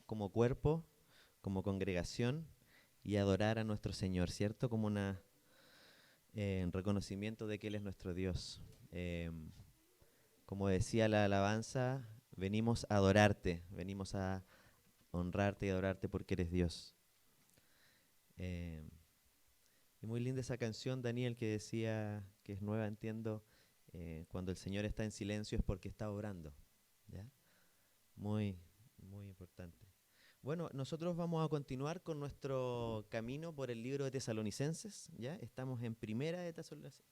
como cuerpo, como congregación y adorar a nuestro Señor, ¿cierto? Como una reconocimiento de que Él es nuestro Dios. Como decía la alabanza, venimos a adorarte, venimos a honrarte y adorarte porque eres Dios. Eh, y muy linda esa canción, Daniel, que decía, que es nueva, entiendo, cuando el Señor está en silencio es porque está orando. ¿Ya? Muy, muy importante. Bueno, nosotros vamos a continuar con nuestro camino por el libro de Tesalonicenses, ¿ya? Estamos en primera de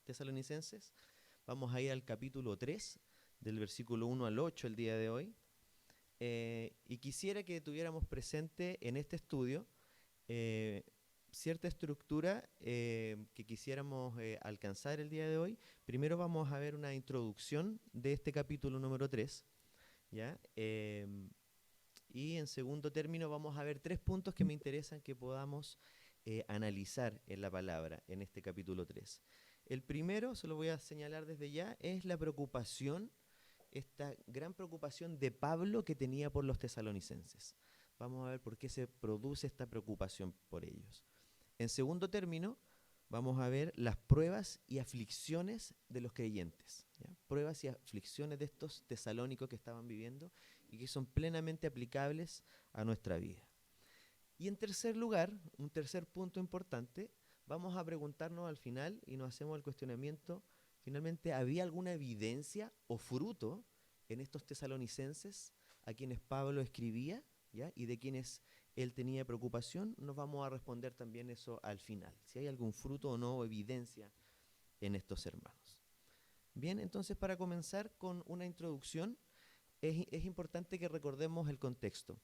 Tesalonicenses, vamos a ir al capítulo 3, del versículo 1 al 8 el día de hoy, y quisiera que tuviéramos presente en este estudio eh, cierta estructura que quisiéramos alcanzar el día de hoy. Primero vamos a ver una introducción de este capítulo número 3, ¿ya? Y en segundo término vamos a ver tres puntos que me interesan que podamos analizar en la palabra en este capítulo 3. El primero, se lo voy a señalar desde ya, es la preocupación, esta gran preocupación de Pablo que tenía por los tesalonicenses. Vamos a ver por qué se produce esta preocupación por ellos. En segundo término, vamos a ver las pruebas y aflicciones de los creyentes, ¿ya? Pruebas y aflicciones de estos tesalónicos que estaban viviendo y que son plenamente aplicables a nuestra vida. Y en tercer lugar, un tercer punto importante, vamos a preguntarnos al final y nos hacemos el cuestionamiento, finalmente, ¿había alguna evidencia o fruto en estos tesalonicenses a quienes Pablo escribía, ¿ya? Y de quienes él tenía preocupación? Nos vamos a responder también eso al final, si hay algún fruto o no, o evidencia en estos hermanos. Bien, entonces para comenzar con una introducción, es importante que recordemos el contexto.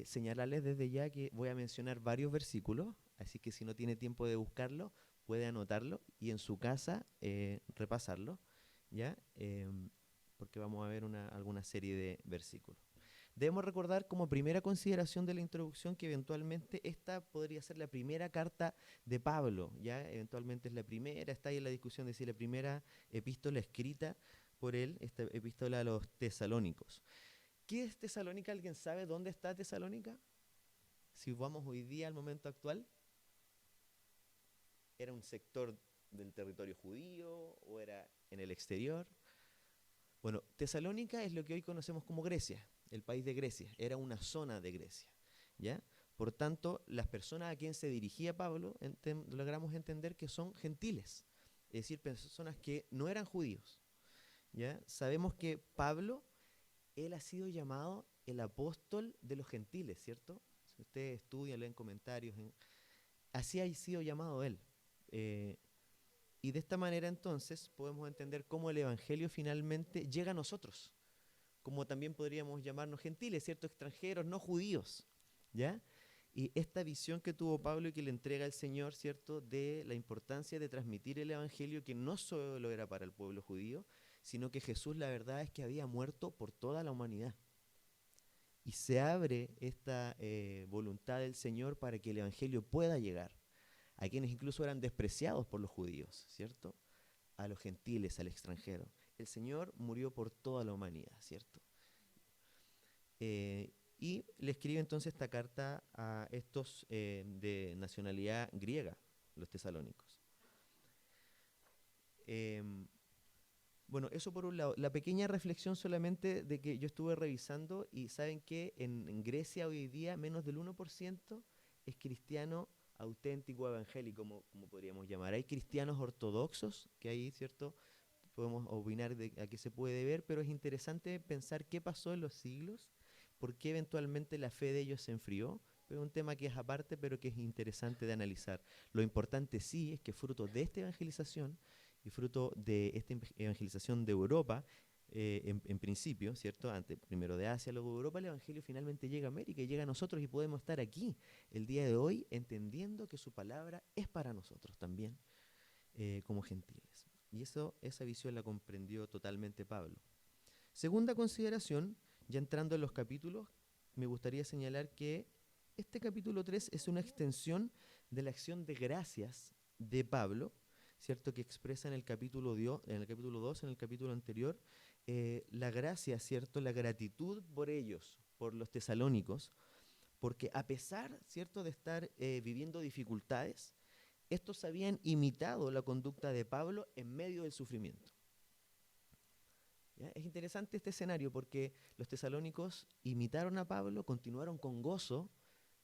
Señalarles desde ya que voy a mencionar varios versículos, así que si no tiene tiempo de buscarlo, puede anotarlo y en su casa repasarlo, ¿ya? Porque vamos a ver alguna serie de versículos. Debemos recordar como primera consideración de la introducción que eventualmente esta podría ser la primera carta de Pablo, ¿ya? Eventualmente es la primera, está ahí en la discusión de si la primera epístola escrita por él, esta epístola a los tesalónicos. ¿Qué es Tesalónica? ¿Alguien sabe dónde está Tesalónica? Si vamos hoy día al momento actual, ¿era un sector del territorio judío o era en el exterior? Bueno, Tesalónica es lo que hoy conocemos como Grecia, el país de Grecia, era una zona de Grecia, ¿ya? Por tanto, las personas a quien se dirigía Pablo, logramos entender que son gentiles, es decir, personas que no eran judíos, ¿ya? Sabemos que Pablo, él ha sido llamado el apóstol de los gentiles, ¿cierto? Si ustedes estudian, leen comentarios, así ha sido llamado él. Eh, y de esta manera entonces podemos entender cómo el Evangelio finalmente llega a nosotros, como también podríamos llamarnos gentiles, ¿cierto? Extranjeros, no judíos, ¿ya? Y esta visión que tuvo Pablo y que le entrega el Señor, ¿cierto? De la importancia de transmitir el Evangelio que no solo era para el pueblo judío, sino que Jesús la verdad es que había muerto por toda la humanidad. Y se abre esta voluntad del Señor para que el Evangelio pueda llegar a quienes incluso eran despreciados por los judíos, ¿cierto? A los gentiles, al extranjero. El Señor murió por toda la humanidad, ¿cierto? Y le escribe entonces esta carta a estos de nacionalidad griega, los tesalónicos. Eh, bueno, eso por un lado. La pequeña reflexión solamente de que yo estuve revisando y saben que en Grecia hoy día menos del 1% es cristiano auténtico evangélico, como podríamos llamar. Hay cristianos ortodoxos, que ahí, ¿cierto? Podemos opinar de a qué se puede ver, pero es interesante pensar qué pasó en los siglos, por qué eventualmente la fe de ellos se enfrió, pero es un tema que es aparte, pero que es interesante de analizar. Lo importante sí es que fruto de esta evangelización y fruto de esta evangelización de Europa, en principio, ¿cierto? Antes, primero de Asia, luego de Europa, el Evangelio finalmente llega a América y llega a nosotros y podemos estar aquí el día de hoy entendiendo que su palabra es para nosotros también, como gentiles. Y esa visión la comprendió totalmente Pablo. Segunda consideración, ya entrando en los capítulos, me gustaría señalar que este capítulo 3 es una extensión de la acción de gracias de Pablo, ¿cierto? Que expresa en el capítulo 2, en el capítulo anterior, la gracia, ¿cierto? La gratitud por ellos, por los tesalónicos, porque a pesar, ¿cierto?, de estar viviendo dificultades, estos habían imitado la conducta de Pablo en medio del sufrimiento. ¿Ya? Es interesante este escenario porque los tesalónicos imitaron a Pablo, continuaron con gozo,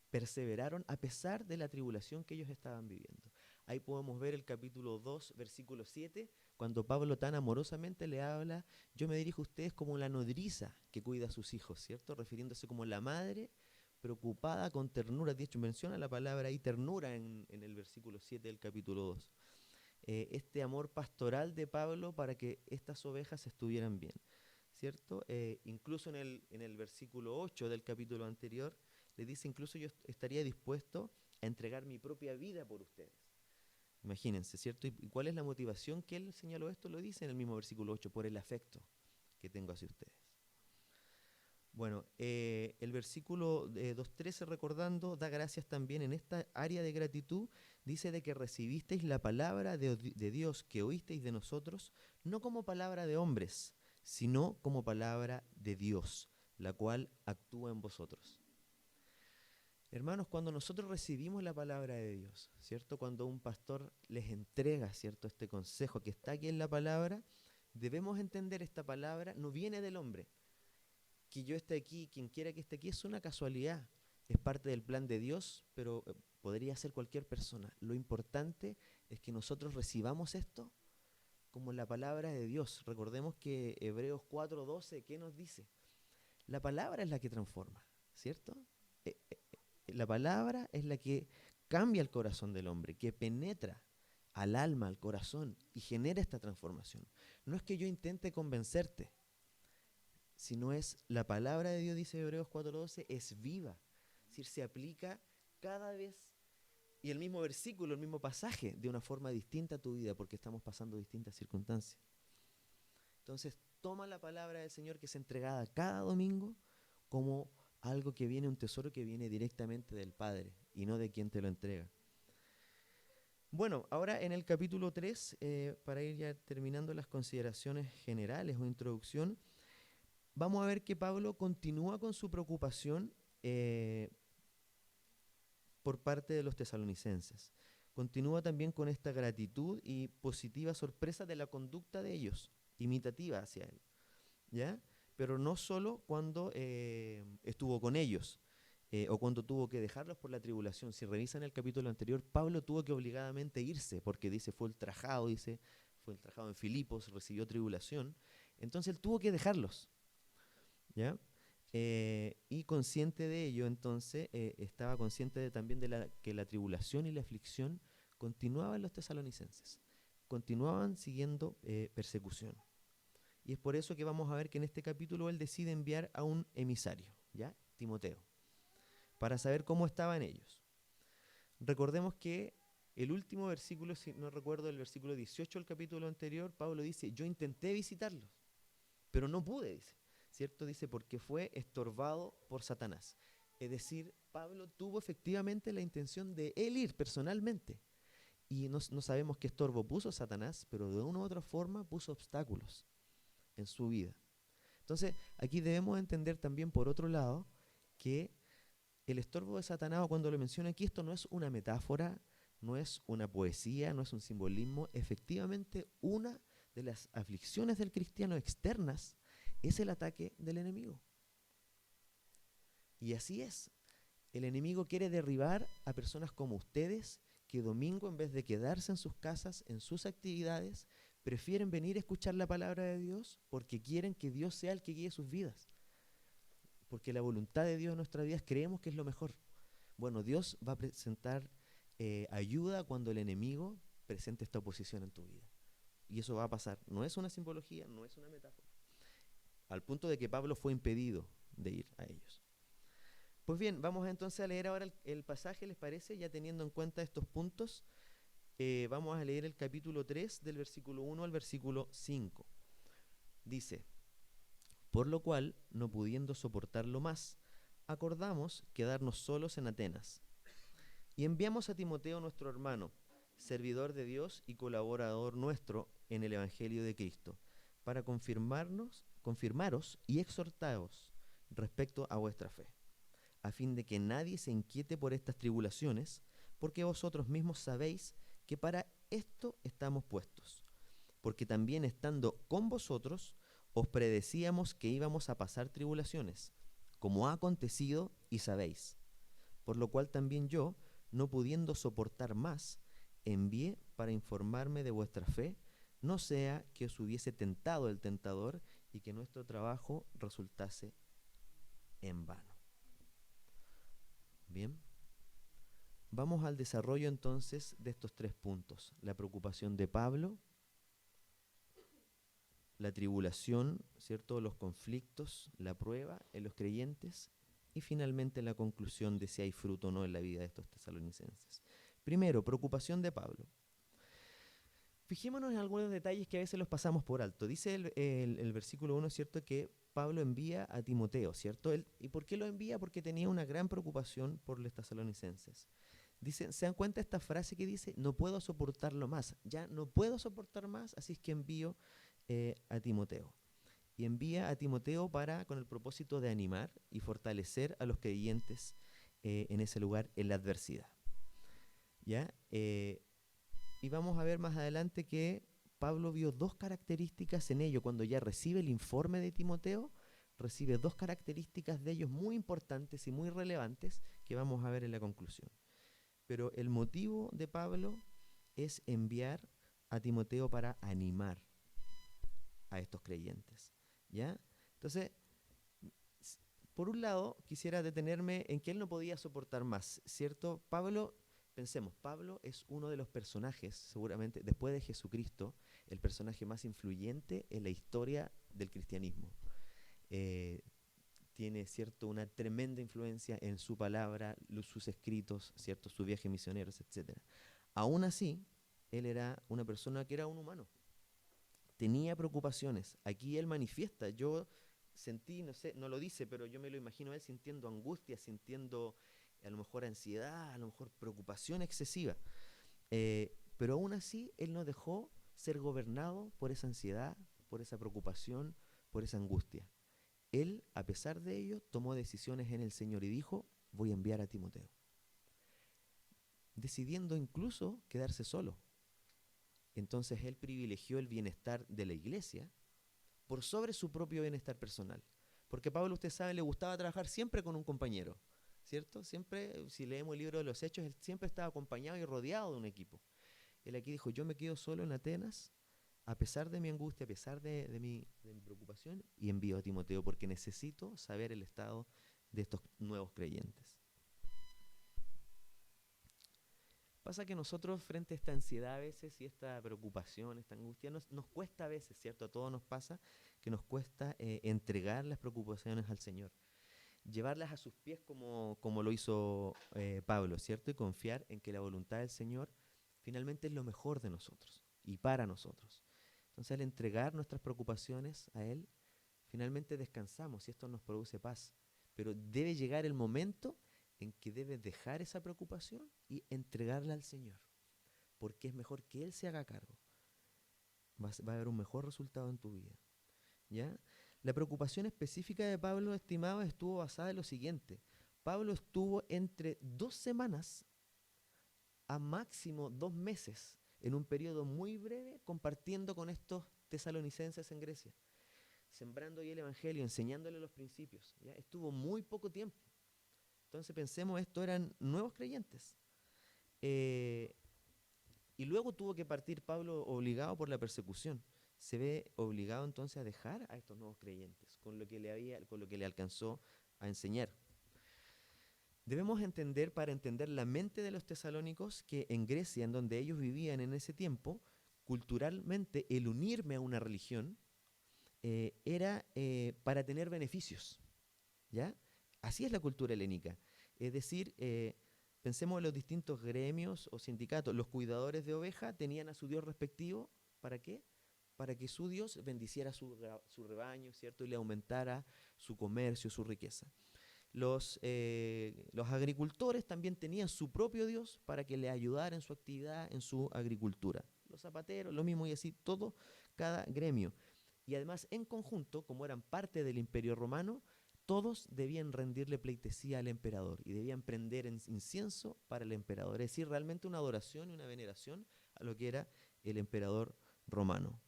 perseveraron a pesar de la tribulación que ellos estaban viviendo. Ahí podemos ver el capítulo 2, versículo 7, cuando Pablo tan amorosamente le habla: yo me dirijo a ustedes como la nodriza que cuida a sus hijos, ¿cierto? Refiriéndose como la madre preocupada con ternura. De hecho, menciona la palabra ahí ternura en el versículo 7 del capítulo 2. Este amor pastoral de Pablo para que estas ovejas estuvieran bien, ¿cierto? Incluso en el versículo 8 del capítulo anterior, le dice: incluso yo estaría dispuesto a entregar mi propia vida por ustedes. Imagínense, ¿cierto? ¿Y cuál es la motivación que él señaló esto? Lo dice en el mismo versículo 8: por el afecto que tengo hacia ustedes. Bueno, el versículo 2.13, recordando, da gracias también en esta área de gratitud. Dice de que recibisteis la palabra de Dios que oísteis de nosotros, no como palabra de hombres, sino como palabra de Dios, la cual actúa en vosotros. Hermanos, cuando nosotros recibimos la palabra de Dios, ¿cierto? Cuando un pastor les entrega, ¿cierto?, este consejo que está aquí en la palabra, debemos entender esta palabra no viene del hombre. Que yo esté aquí, quien quiera que esté aquí, es una casualidad. Es parte del plan de Dios, pero podría ser cualquier persona. Lo importante es que nosotros recibamos esto como la palabra de Dios. Recordemos que Hebreos 4:12, ¿qué nos dice? La palabra es la que transforma, ¿cierto? La palabra es la que cambia el corazón del hombre, que penetra al alma, al corazón y genera esta transformación. No es que yo intente convencerte, sino es la palabra de Dios, dice Hebreos 4:12, es viva. Es decir, se aplica cada vez, y el mismo versículo, el mismo pasaje, de una forma distinta a tu vida, porque estamos pasando distintas circunstancias. Entonces, toma la palabra del Señor que es entregada cada domingo como algo que viene, un tesoro que viene directamente del Padre y no de quien te lo entrega. Bueno, ahora en el capítulo 3, para ir ya terminando las consideraciones generales o introducción, vamos a ver que Pablo continúa con su preocupación por parte de los tesalonicenses. Continúa también con esta gratitud y positiva sorpresa de la conducta de ellos, imitativa hacia él, ¿ya? Pero no solo cuando estuvo con ellos o cuando tuvo que dejarlos por la tribulación. Si revisan el capítulo anterior, Pablo tuvo que obligadamente irse porque dice, fue ultrajado en Filipos, recibió tribulación. Entonces él tuvo que dejarlos, ¿ya? Y consciente de ello, entonces, estaba consciente también de que la tribulación y la aflicción continuaban en los tesalonicenses, continuaban siguiendo persecución. Y es por eso que vamos a ver que en este capítulo él decide enviar a un emisario, ¿ya? Timoteo, para saber cómo estaban ellos. Recordemos que el último versículo, si no recuerdo, el versículo 18 del capítulo anterior, Pablo dice, yo intenté visitarlos, pero no pude, dice. ¿Cierto? Dice, porque fue estorbado por Satanás. Es decir, Pablo tuvo efectivamente la intención de él ir personalmente. Y no sabemos qué estorbo puso Satanás, pero de una u otra forma puso obstáculos en su vida. Entonces, aquí debemos entender también, por otro lado, que el estorbo de Satanás, cuando lo menciona aquí, esto no es una metáfora, no es una poesía, no es un simbolismo. Efectivamente, una de las aflicciones del cristiano externas es el ataque del enemigo. Y así es. El enemigo quiere derribar a personas como ustedes, que domingo, en vez de quedarse en sus casas, en sus actividades, prefieren venir a escuchar la palabra de Dios porque quieren que Dios sea el que guíe sus vidas. Porque la voluntad de Dios en nuestras vidas creemos que es lo mejor. Bueno, Dios va a presentar ayuda cuando el enemigo presente esta oposición en tu vida. Y eso va a pasar. No es una simbología, no es una metáfora. Al punto de que Pablo fue impedido de ir a ellos. Pues bien, vamos entonces a leer ahora el pasaje, ¿les parece? Ya teniendo en cuenta estos puntos, vamos a leer el capítulo 3 del versículo 1 al versículo 5. Dice, por lo cual, no pudiendo soportarlo más, acordamos quedarnos solos en Atenas. Y enviamos a Timoteo, nuestro hermano, servidor de Dios y colaborador nuestro en el Evangelio de Cristo, para confirmaros y exhortaros respecto a vuestra fe, a fin de que nadie se inquiete por estas tribulaciones, porque vosotros mismos sabéis que para esto estamos puestos. Porque también estando con vosotros, os predecíamos que íbamos a pasar tribulaciones, como ha acontecido y sabéis. Por lo cual también yo, no pudiendo soportar más, envié para informarme de vuestra fe, no sea que os hubiese tentado el tentador y que nuestro trabajo resultase en vano. Bien, vamos al desarrollo entonces de estos 3 puntos. La preocupación de Pablo, la tribulación, ¿cierto? Los conflictos, la prueba en los creyentes y finalmente la conclusión de si hay fruto o no en la vida de estos tesalonicenses. Primero, preocupación de Pablo. Fijémonos en algunos detalles que a veces los pasamos por alto. Dice el versículo 1, ¿cierto?, que Pablo envía a Timoteo, ¿cierto? ¿Y por qué lo envía? Porque tenía una gran preocupación por los tesalonicenses. Dice, ¿se dan cuenta esta frase que dice? No puedo soportarlo más. Ya no puedo soportar más, así es que envío a Timoteo. Y envía a Timoteo con el propósito de animar y fortalecer a los creyentes en ese lugar, en la adversidad. ¿Ya? Y vamos a ver más adelante que Pablo vio 2 características en ello. Cuando ya recibe el informe de Timoteo, recibe 2 características de ellos muy importantes y muy relevantes que vamos a ver en la conclusión. Pero el motivo de Pablo es enviar a Timoteo para animar a estos creyentes, ¿ya? Entonces, por un lado, quisiera detenerme en que él no podía soportar más, ¿cierto? Pensemos, Pablo es uno de los personajes, seguramente, después de Jesucristo, el personaje más influyente en la historia del cristianismo. Tiene, ¿cierto?, una tremenda influencia en su palabra, sus escritos, ¿cierto?, su viaje misioneros, etc. Aún así, él era una persona que era un humano. Tenía preocupaciones. Aquí él manifiesta, yo sentí, no sé, no lo dice, pero yo me lo imagino a él sintiendo angustia, sintiendo a lo mejor ansiedad, a lo mejor preocupación excesiva. Pero aún así, él no dejó ser gobernado por esa ansiedad, por esa preocupación, por esa angustia. Él, a pesar de ello, tomó decisiones en el Señor y dijo, voy a enviar a Timoteo. Decidiendo incluso quedarse solo. Entonces él privilegió el bienestar de la iglesia por sobre su propio bienestar personal. Porque Pablo, usted sabe, le gustaba trabajar siempre con un compañero, ¿cierto? Siempre, si leemos el libro de los Hechos, él siempre estaba acompañado y rodeado de un equipo. Él aquí dijo, yo me quedo solo en Atenas, a pesar de mi angustia, a pesar de mi preocupación, y envío a Timoteo porque necesito saber el estado de estos nuevos creyentes. Pasa que nosotros, frente a esta ansiedad a veces y esta preocupación, esta angustia, nos cuesta a veces, ¿cierto? A todos nos pasa que nos cuesta entregar las preocupaciones al Señor. Llevarlas a sus pies como lo hizo Pablo, ¿cierto? Y confiar en que la voluntad del Señor finalmente es lo mejor de nosotros y para nosotros. Entonces, al entregar nuestras preocupaciones a Él, finalmente descansamos y esto nos produce paz. Pero debe llegar el momento en que debes dejar esa preocupación y entregarla al Señor, porque es mejor que Él se haga cargo. Va a haber un mejor resultado en tu vida, ¿ya? La preocupación específica de Pablo, estimado, estuvo basada en lo siguiente. Pablo estuvo entre 2 semanas a máximo 2 meses, en un periodo muy breve, compartiendo con estos tesalonicenses en Grecia, sembrando ahí el evangelio, enseñándole los principios, ¿ya? Estuvo muy poco tiempo. Entonces pensemos, estos eran nuevos creyentes. Y luego tuvo que partir Pablo obligado por la persecución. Se ve obligado entonces a dejar a estos nuevos creyentes, con lo que le alcanzó a enseñar. Debemos entender, para entender la mente de los tesalónicos, que en Grecia, en donde ellos vivían en ese tiempo, culturalmente el unirme a una religión era para tener beneficios, ¿ya? Así es la cultura helénica. Es decir, pensemos en los distintos gremios o sindicatos. Los cuidadores de oveja tenían a su dios respectivo. ¿Para qué? Para que su dios bendiciera su rebaño, ¿cierto? Y le aumentara su comercio, su riqueza. Los agricultores también tenían su propio dios para que le ayudara en su actividad, en su agricultura. Los zapateros, lo mismo, y así todo, cada gremio. Y además, en conjunto, como eran parte del Imperio Romano, todos debían rendirle pleitesía al emperador y debían prender incienso para el emperador, es decir, realmente una adoración y una veneración a lo que era el emperador romano.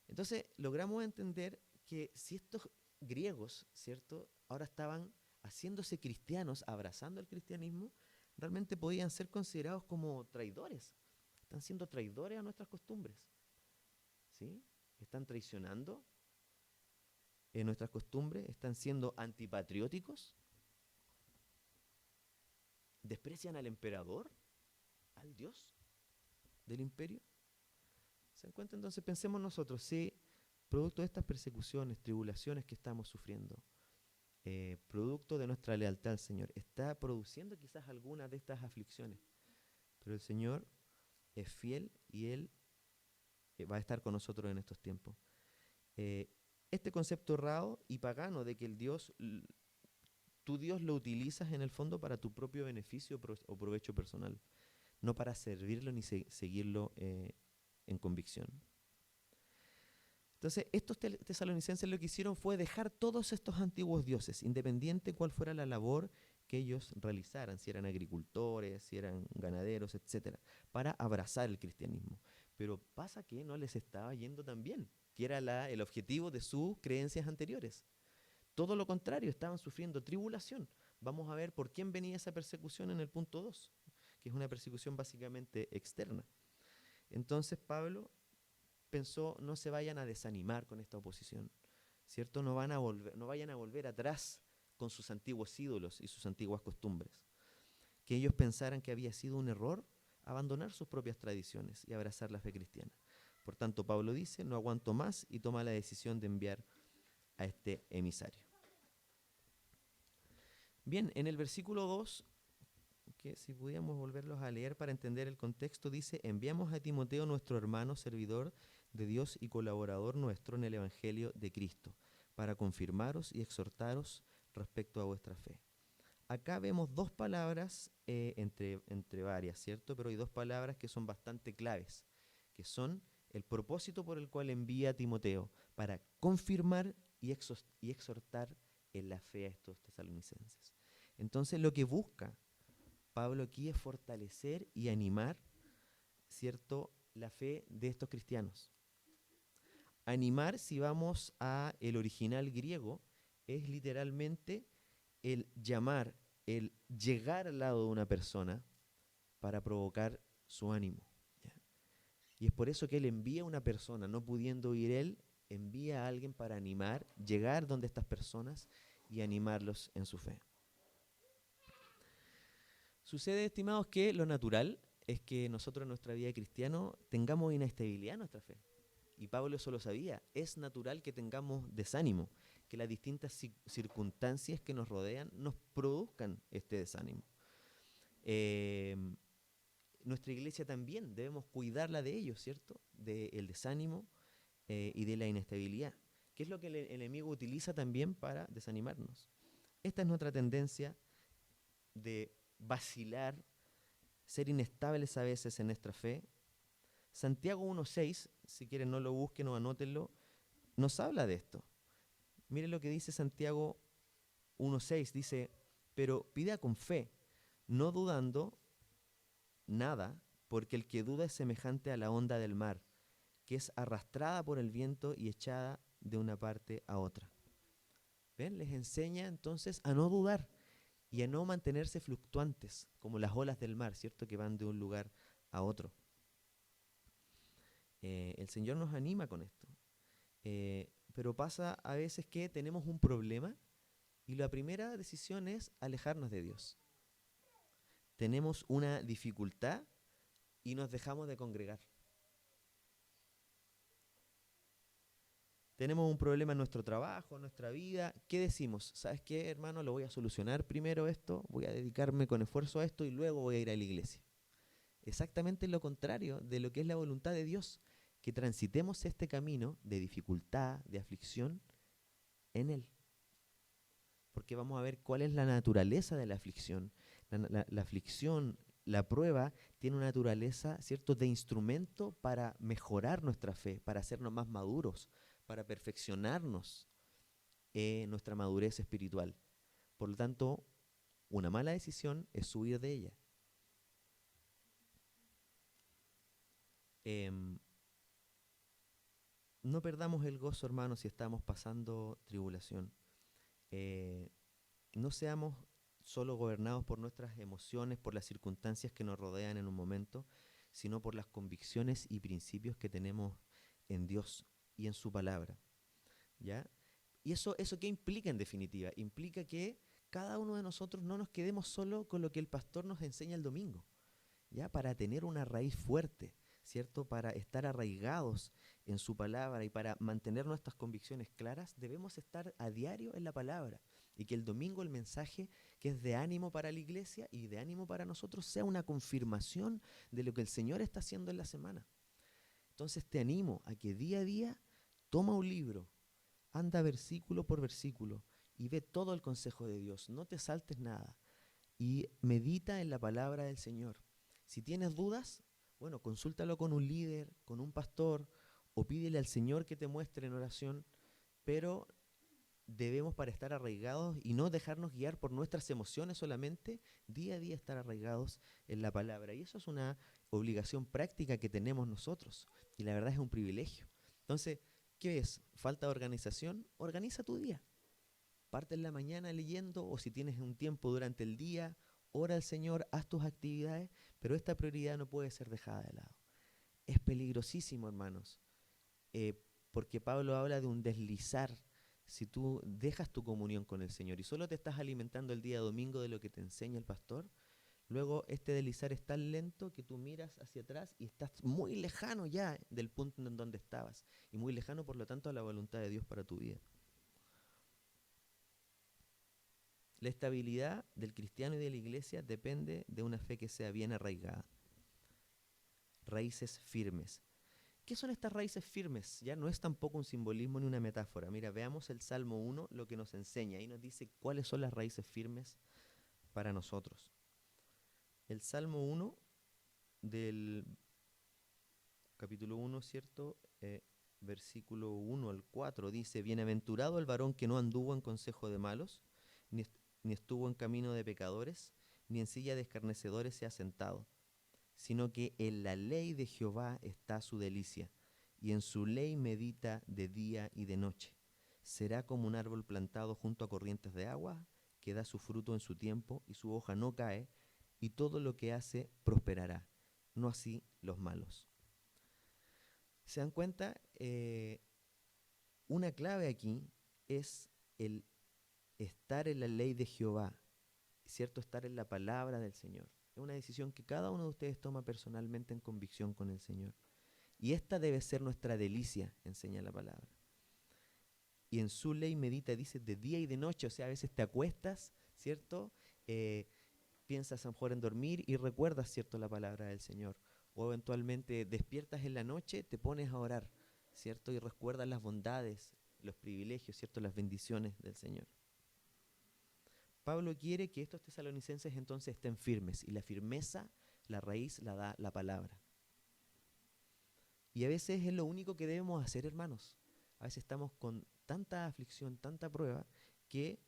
Entonces logramos entender que si estos griegos, ¿cierto?, ahora estaban haciéndose cristianos, abrazando el cristianismo, realmente podían ser considerados como traidores. Están siendo traidores a nuestras costumbres, ¿sí? Están traicionando en nuestras costumbres, están siendo antipatrióticos, desprecian al emperador, al dios del imperio. ¿Se dan cuenta? Entonces pensemos nosotros, si producto de estas persecuciones, tribulaciones que estamos sufriendo, producto de nuestra lealtad al Señor, está produciendo quizás alguna de estas aflicciones, pero el Señor es fiel y Él va a estar con nosotros en estos tiempos. Este concepto errado y pagano de que el Dios, tu Dios lo utilizas en el fondo para tu propio beneficio o provecho personal, no para servirlo ni seguirlo en convicción. Entonces, estos tesalonicenses lo que hicieron fue dejar todos estos antiguos dioses, independiente cuál fuera la labor que ellos realizaran, si eran agricultores, si eran ganaderos, etcétera, para abrazar el cristianismo. Pero pasa que no les estaba yendo tan bien, que era el objetivo de sus creencias anteriores. Todo lo contrario, estaban sufriendo tribulación. Vamos a ver por quién venía esa persecución en el punto 2, que es una persecución básicamente externa. Entonces Pablo pensó, no se vayan a desanimar con esta oposición, ¿cierto? No vayan a volver atrás con sus antiguos ídolos y sus antiguas costumbres. Que ellos pensaran que había sido un error abandonar sus propias tradiciones y abrazar la fe cristiana. Por tanto, Pablo dice, no aguanto más, y toma la decisión de enviar a este emisario. Bien, en el versículo 2, que si pudiéramos volverlos a leer para entender el contexto, dice, enviamos a Timoteo, nuestro hermano, servidor de Dios y colaborador nuestro en el Evangelio de Cristo, para confirmaros y exhortaros respecto a vuestra fe. Acá vemos dos palabras entre varias, ¿cierto? Pero hay dos palabras que son bastante claves, que son el propósito por el cual envía a Timoteo, para confirmar y exhortar en la fe a estos tesalonicenses. Entonces lo que busca Pablo aquí es fortalecer y animar, ¿cierto?, la fe de estos cristianos. Animar, si vamos a el original griego, es literalmente el llamar, el llegar al lado de una persona para provocar su ánimo, ¿ya? Y es por eso que él envía a una persona, no pudiendo ir él, envía a alguien para animar, llegar donde estas personas y animarlos en su fe. Sucede, estimados, que lo natural es que nosotros en nuestra vida de cristiano tengamos inestabilidad en nuestra fe. Y Pablo eso lo sabía. Es natural que tengamos desánimo, que las distintas circunstancias que nos rodean nos produzcan este desánimo. Nuestra iglesia también debemos cuidarla de ello, ¿cierto? Del desánimo y de la inestabilidad, que es lo que el enemigo utiliza también para desanimarnos. Esta es nuestra tendencia de vacilar, ser inestables a veces en nuestra fe. Santiago 1.6, si quieren no lo busquen o anótenlo, nos habla de esto. Miren lo que dice Santiago 1.6, dice, pero pida con fe, no dudando nada, porque el que duda es semejante a la onda del mar, que es arrastrada por el viento y echada de una parte a otra. ¿Ven? Les enseña entonces a no dudar y a no mantenerse fluctuantes, como las olas del mar, ¿cierto?, que van de un lugar a otro. El Señor nos anima con esto. Pero pasa a veces que tenemos un problema y la primera decisión es alejarnos de Dios. Tenemos una dificultad y nos dejamos de congregar. Tenemos un problema en nuestro trabajo, en nuestra vida. ¿Qué decimos? ¿Sabes qué, hermano? Lo voy a solucionar primero esto, voy a dedicarme con esfuerzo a esto y luego voy a ir a la iglesia. Exactamente lo contrario de lo que es la voluntad de Dios, que transitemos este camino de dificultad, de aflicción en Él. Porque vamos a ver cuál es la naturaleza de la aflicción. La aflicción, la prueba, tiene una naturaleza, ¿cierto?, de instrumento para mejorar nuestra fe, para hacernos más maduros, para perfeccionarnos nuestra madurez espiritual. Por lo tanto, una mala decisión es huir de ella. No perdamos el gozo, hermanos, si estamos pasando tribulación. No seamos solo gobernados por nuestras emociones, por las circunstancias que nos rodean en un momento, sino por las convicciones y principios que tenemos en Dios y en su palabra, ¿ya? ¿Y eso qué implica en definitiva? Implica que cada uno de nosotros no nos quedemos solo con lo que el pastor nos enseña el domingo, ¿ya? Para tener una raíz fuerte, ¿cierto? Para estar arraigados en su palabra y para mantener nuestras convicciones claras, debemos estar a diario en la palabra. Y que el domingo el mensaje que es de ánimo para la iglesia y de ánimo para nosotros sea una confirmación de lo que el Señor está haciendo en la semana. Entonces te animo a que día a día toma un libro, anda versículo por versículo y ve todo el consejo de Dios. No te saltes nada y medita en la palabra del Señor. Si tienes dudas, bueno, consúltalo con un líder, con un pastor, o pídele al Señor que te muestre en oración, pero debemos, para estar arraigados y no dejarnos guiar por nuestras emociones solamente, día a día estar arraigados en la palabra. Y eso es una obligación práctica que tenemos nosotros, y la verdad es un privilegio. Entonces, ¿qué es? ¿Falta de organización? Organiza tu día. Parte en la mañana leyendo, o si tienes un tiempo durante el día, ora al Señor, haz tus actividades, pero esta prioridad no puede ser dejada de lado. Es peligrosísimo, hermanos, porque Pablo habla de un deslizar. Si tú dejas tu comunión con el Señor y solo te estás alimentando el día domingo de lo que te enseña el pastor, luego este deslizar es tan lento que tú miras hacia atrás y estás muy lejano ya del punto en donde estabas, y muy lejano, por lo tanto, a la voluntad de Dios para tu vida. La estabilidad del cristiano y de la iglesia depende de una fe que sea bien arraigada. Raíces firmes. ¿Qué son estas raíces firmes? Ya no es tampoco un simbolismo ni una metáfora. Mira, veamos el Salmo 1, lo que nos enseña. Ahí nos dice cuáles son las raíces firmes para nosotros. El Salmo 1 del capítulo 1, ¿cierto? Versículo 1 al 4 dice: Bienaventurado el varón que no anduvo en consejo de malos, ni estuvo en camino de pecadores, ni en silla de escarnecedores se ha sentado, sino que en la ley de Jehová está su delicia, y en su ley medita de día y de noche. Será como un árbol plantado junto a corrientes de agua, que da su fruto en su tiempo, y su hoja no cae, y todo lo que hace prosperará. No así los malos. ¿Se dan cuenta? Una clave aquí es el estar en la ley de Jehová, ¿cierto? Estar en la palabra del Señor. Es una decisión que cada uno de ustedes toma personalmente en convicción con el Señor. Y esta debe ser nuestra delicia, enseña la palabra. Y en su ley medita, dice, de día y de noche. O sea, a veces te acuestas, ¿cierto? Piensas a lo mejor en dormir y recuerdas, ¿cierto?, la palabra del Señor. O eventualmente despiertas en la noche, te pones a orar, ¿cierto? Y recuerdas las bondades, los privilegios, ¿cierto?, las bendiciones del Señor. Pablo quiere que estos tesalonicenses entonces estén firmes, y la firmeza, la raíz la da la palabra. Y a veces es lo único que debemos hacer, hermanos. A veces estamos con tanta aflicción, tanta prueba, que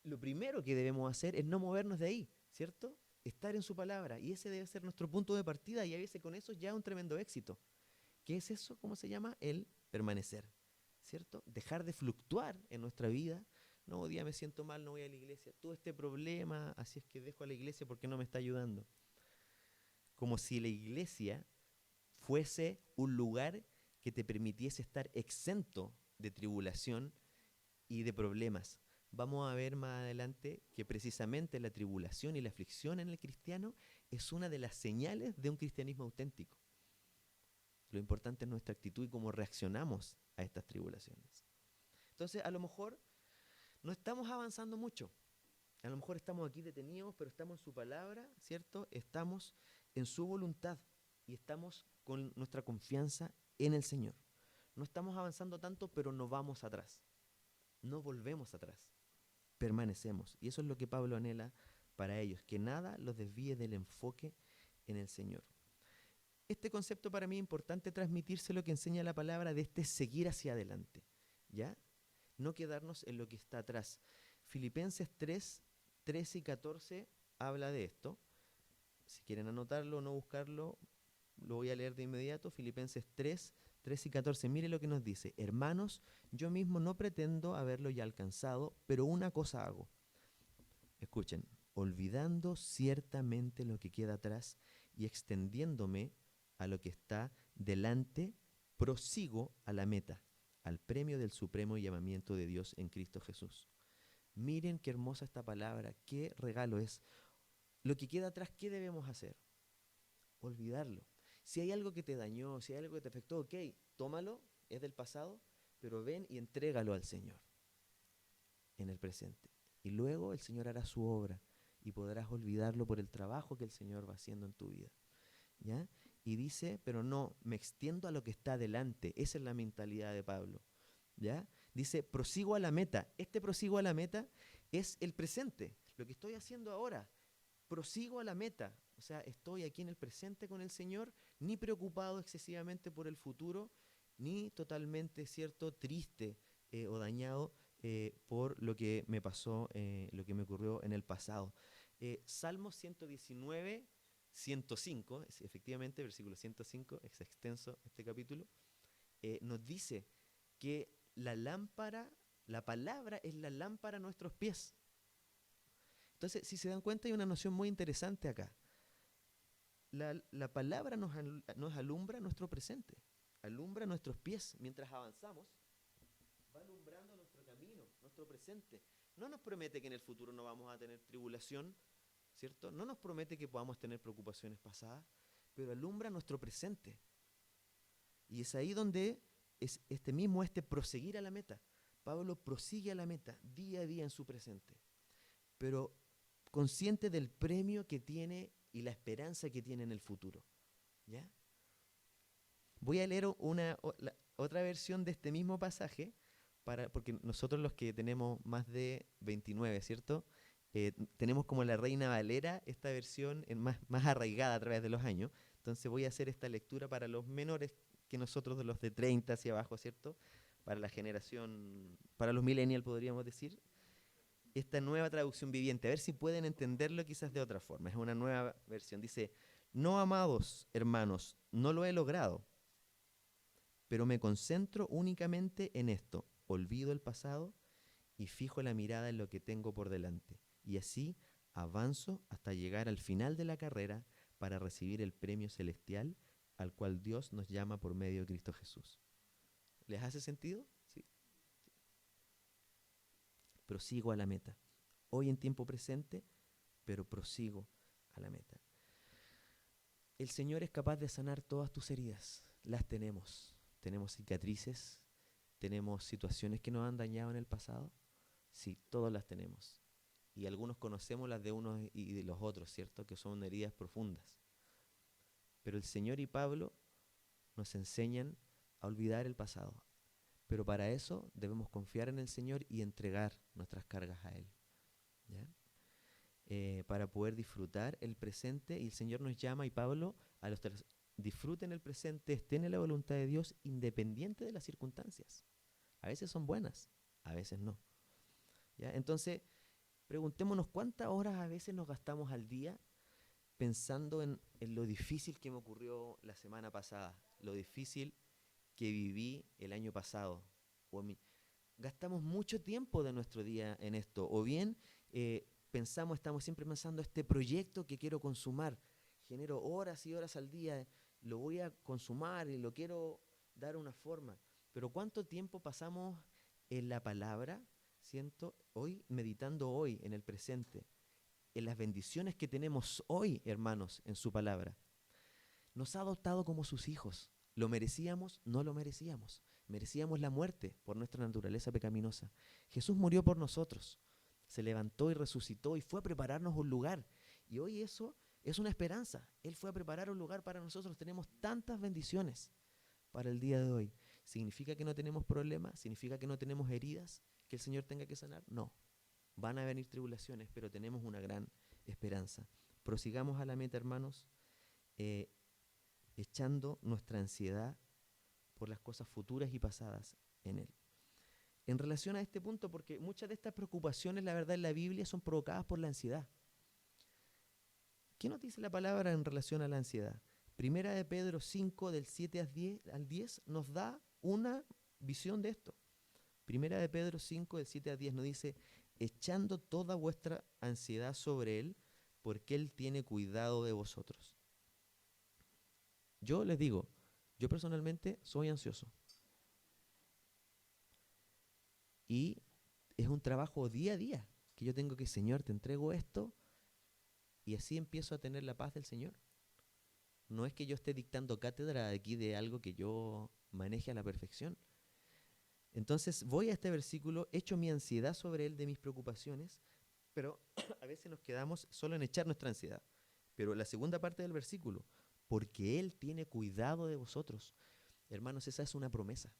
lo primero que debemos hacer es no movernos de ahí, ¿cierto? Estar en su palabra, y ese debe ser nuestro punto de partida, y a veces con eso ya un tremendo éxito. ¿Qué es eso? ¿Cómo se llama? El permanecer, ¿cierto? Dejar de fluctuar en nuestra vida. No, hoy día me siento mal, no voy a la iglesia. Tuve este problema, así es que dejo a la iglesia porque no me está ayudando. Como si la iglesia fuese un lugar que te permitiese estar exento de tribulación y de problemas. Vamos a ver más adelante que precisamente la tribulación y la aflicción en el cristiano es una de las señales de un cristianismo auténtico. Lo importante es nuestra actitud y cómo reaccionamos a estas tribulaciones. Entonces, a lo mejor no estamos avanzando mucho. A lo mejor estamos aquí detenidos, pero estamos en su palabra, ¿cierto? Estamos en su voluntad y estamos con nuestra confianza en el Señor. No estamos avanzando tanto, pero no vamos atrás. No volvemos atrás. Permanecemos. Y eso es lo que Pablo anhela para ellos, que nada los desvíe del enfoque en el Señor. Este concepto para mí es importante transmitirse, lo que enseña la palabra de este seguir hacia adelante, ¿ya? no quedarnos en lo que está atrás. Filipenses 3, 13 y 14 habla de esto. Si quieren anotarlo o no buscarlo, lo voy a leer de inmediato. Filipenses 3, 13 y 14. Mire lo que nos dice. Hermanos, yo mismo no pretendo haberlo ya alcanzado, pero una cosa hago. Escuchen, olvidando ciertamente lo que queda atrás y extendiéndome a lo que está delante, prosigo a la meta, al premio del supremo llamamiento de Dios en Cristo Jesús. Miren qué hermosa esta palabra, qué regalo es. Lo que queda atrás, ¿qué debemos hacer? Olvidarlo. Si hay algo que te dañó, si hay algo que te afectó, ok, tómalo, es del pasado, pero ven y entrégalo al Señor en el presente. Y luego el Señor hará su obra y podrás olvidarlo por el trabajo que el Señor va haciendo en tu vida. ¿Ya? Y dice, pero no, me extiendo a lo que está delante. Esa es la mentalidad de Pablo. ¿Ya? Dice, prosigo a la meta. Este prosigo a la meta es el presente, lo que estoy haciendo ahora. Prosigo a la meta. O sea, estoy aquí en el presente con el Señor, ni preocupado excesivamente por el futuro, ni totalmente, ¿cierto?, triste o dañado por lo que me pasó, lo que me ocurrió en el pasado. Salmo 119, 105, efectivamente, versículo 105, es extenso este capítulo, nos dice que la lámpara, la palabra es la lámpara a nuestros pies. Entonces, si se dan cuenta, hay una noción muy interesante acá. La palabra nos alumbra nuestro presente, alumbra nuestros pies mientras avanzamos, va alumbrando nuestro camino, nuestro presente. No nos promete que en el futuro no vamos a tener tribulación, ¿cierto? No nos promete que podamos tener preocupaciones pasadas, pero alumbra nuestro presente. Y es ahí donde es este proseguir a la meta. Pablo prosigue a la meta día a día en su presente, pero consciente del premio que tiene y la esperanza que tiene en el futuro. ¿Ya? Voy a leer otra versión de este mismo pasaje, porque nosotros los que tenemos más de 29, ¿cierto? Tenemos como la Reina Valera esta versión más arraigada a través de los años. Entonces voy a hacer esta lectura para los menores que nosotros, de los de 30 hacia abajo, ¿cierto? Para la generación, para los millennials podríamos decir, esta nueva traducción viviente, a ver si pueden entenderlo quizás de otra forma. Es una nueva versión. Dice, no, amados hermanos, no lo he logrado, pero me concentro únicamente en esto. Olvido el pasado y fijo la mirada en lo que tengo por delante. Y así avanzo hasta llegar al final de la carrera para recibir el premio celestial al cual Dios nos llama por medio de Cristo Jesús. ¿Les hace sentido? Sí. Prosigo a la meta. Hoy en tiempo presente, pero prosigo a la meta. El Señor es capaz de sanar todas tus heridas. Las tenemos. Tenemos cicatrices, tenemos situaciones que nos han dañado en el pasado. Sí, todas las tenemos. Y algunos conocemos las de unos y de los otros, ¿cierto? Que son heridas profundas. Pero el Señor y Pablo nos enseñan a olvidar el pasado. Pero para eso debemos confiar en el Señor y entregar nuestras cargas a Él. ¿Ya? Para poder disfrutar el presente, y el Señor nos llama, y Pablo, a los que disfruten el presente, estén en la voluntad de Dios, independiente de las circunstancias. A veces son buenas, a veces no. ¿Ya? Entonces, preguntémonos cuántas horas a veces nos gastamos al día pensando en lo difícil que me ocurrió la semana pasada, lo difícil que viví el año pasado. Gastamos mucho tiempo de nuestro día en esto, o bien estamos siempre pensando este proyecto que quiero consumar, genero horas y horas al día, lo voy a consumar y lo quiero dar una forma. Pero ¿cuánto tiempo pasamos en la palabra, siento, hoy, meditando hoy, en el presente, en las bendiciones que tenemos hoy, hermanos, en su palabra? Nos ha adoptado como sus hijos. ¿Lo merecíamos? No lo merecíamos. Merecíamos la muerte por nuestra naturaleza pecaminosa. Jesús murió por nosotros. Se levantó y resucitó y fue a prepararnos un lugar. Y hoy eso es una esperanza. Él fue a preparar un lugar para nosotros. Tenemos tantas bendiciones para el día de hoy. ¿Significa que no tenemos problemas? ¿Significa que no tenemos heridas que el Señor tenga que sanar? No. Van a venir tribulaciones, pero tenemos una gran esperanza. Prosigamos a la meta, hermanos, echando nuestra ansiedad por las cosas futuras y pasadas en Él. en relación a este punto, porque muchas de estas preocupaciones, la verdad, en la Biblia son provocadas por la ansiedad. ¿Qué nos dice la palabra en relación a la ansiedad? Primera de Pedro 5, del 7 al 10, nos da una visión de esto. Primera de Pedro 5, del 7 al 10 nos dice, echando toda vuestra ansiedad sobre Él, porque Él tiene cuidado de vosotros. Yo les digo, yo personalmente soy ansioso. Y es un trabajo día a día, que yo tengo que, Señor, te entrego esto, y así empiezo a tener la paz del Señor. No es que yo esté dictando cátedra aquí de algo que yo maneje a la perfección. Entonces voy a este versículo, echo mi ansiedad sobre Él de mis preocupaciones, pero a veces nos quedamos solo en echar nuestra ansiedad. Pero la segunda parte del versículo, porque Él tiene cuidado de vosotros. Hermanos, esa es una promesa.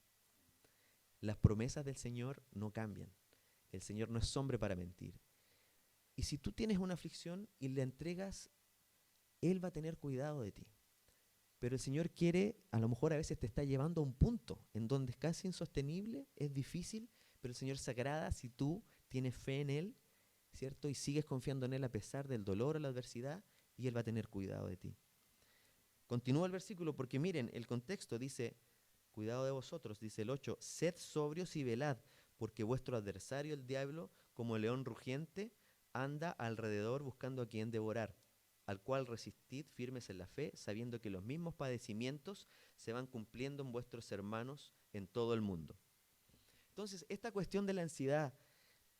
Las promesas del Señor no cambian. El Señor no es hombre para mentir. Y si tú tienes una aflicción y le entregas, Él va a tener cuidado de ti. Pero el Señor quiere, a lo mejor a veces te está llevando a un punto en donde es casi insostenible, es difícil, pero el Señor se agrada si tú tienes fe en Él, ¿cierto? Y sigues confiando en Él a pesar del dolor o la adversidad, y Él va a tener cuidado de ti. Continúa el versículo porque miren, el contexto dice, cuidado de vosotros, dice el 8, sed sobrios y velad, porque vuestro adversario el diablo, como león rugiente, anda alrededor buscando a quien devorar, al cual resistid firmes en la fe, sabiendo que los mismos padecimientos se van cumpliendo en vuestros hermanos en todo el mundo. Entonces, esta cuestión de la ansiedad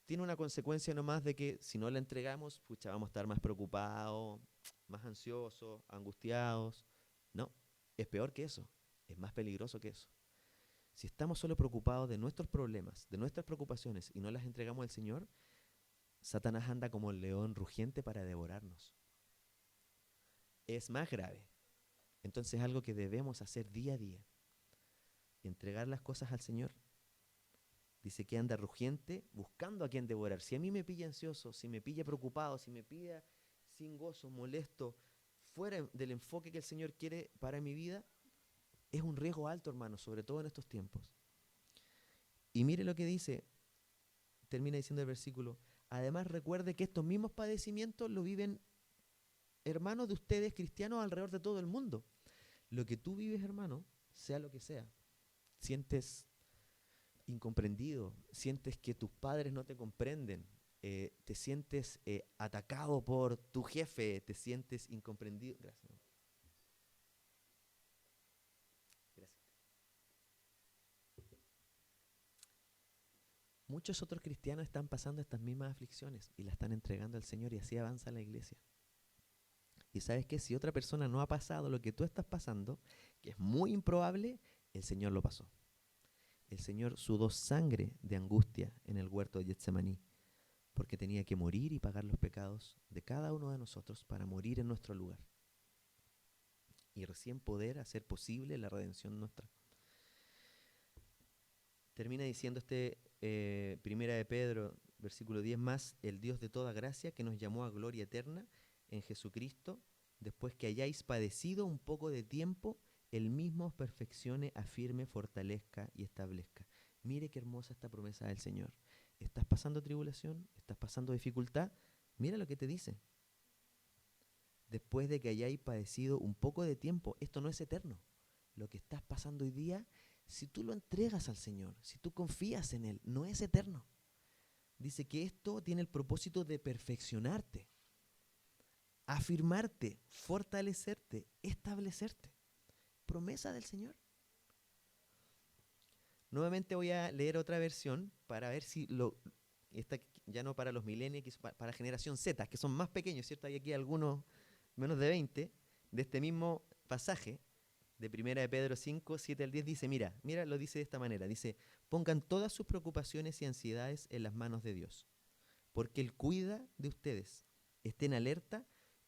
tiene una consecuencia nomás de que si no la entregamos, pucha, vamos a estar más preocupados, más ansiosos, angustiados. No, es peor que eso, es más peligroso que eso. Si estamos solo preocupados de nuestros problemas, de nuestras preocupaciones y no las entregamos al Señor, Satanás anda como el león rugiente para devorarnos. Es más grave. Entonces es algo que debemos hacer día a día. Entregar las cosas al Señor. Dice que anda rugiente buscando a quien devorar. Si a mí me pilla ansioso, si me pilla preocupado, si me pilla sin gozo, molesto, fuera del enfoque que el Señor quiere para mi vida, es un riesgo alto, hermano, sobre todo en estos tiempos. Y mire lo que dice, termina diciendo el versículo, además recuerde que estos mismos padecimientos lo viven hermanos de ustedes cristianos alrededor de todo el mundo. Lo que tú vives, hermano, sea lo que sea, sientes incomprendido, sientes que tus padres no te comprenden, te sientes atacado por tu jefe, te sientes incomprendido. Gracias. Gracias. Muchos otros cristianos están pasando estas mismas aflicciones y las están entregando al Señor y así avanza la iglesia. Y sabes que si otra persona no ha pasado lo que tú estás pasando, que es muy improbable, el Señor lo pasó. El Señor sudó sangre de angustia en el huerto de Getsemaní, porque tenía que morir y pagar los pecados de cada uno de nosotros para morir en nuestro lugar. Y recién poder hacer posible la redención nuestra. Termina diciendo Primera de Pedro, versículo 10 más, el Dios de toda gracia que nos llamó a gloria eterna en Jesucristo, después que hayáis padecido un poco de tiempo, Él mismo os perfeccione, afirme, fortalezca y establezca. Mire qué hermosa esta promesa del Señor. ¿Estás pasando tribulación? ¿Estás pasando dificultad? Mira lo que te dice. Después de que hayáis padecido un poco de tiempo, esto no es eterno. Lo que estás pasando hoy día, si tú lo entregas al Señor, si tú confías en Él, no es eterno. Dice que esto tiene el propósito de perfeccionarte, afirmarte, fortalecerte, establecerte. Promesa del Señor. Nuevamente voy a leer otra versión para ver si esta ya no para los millennials, para generación Z, que son más pequeños, ¿cierto? Hay aquí algunos menos de 20 de este mismo pasaje de Primera de Pedro 5, 7 al 10, dice, mira, lo dice de esta manera, dice, pongan todas sus preocupaciones y ansiedades en las manos de Dios, porque Él cuida de ustedes. Estén alerta,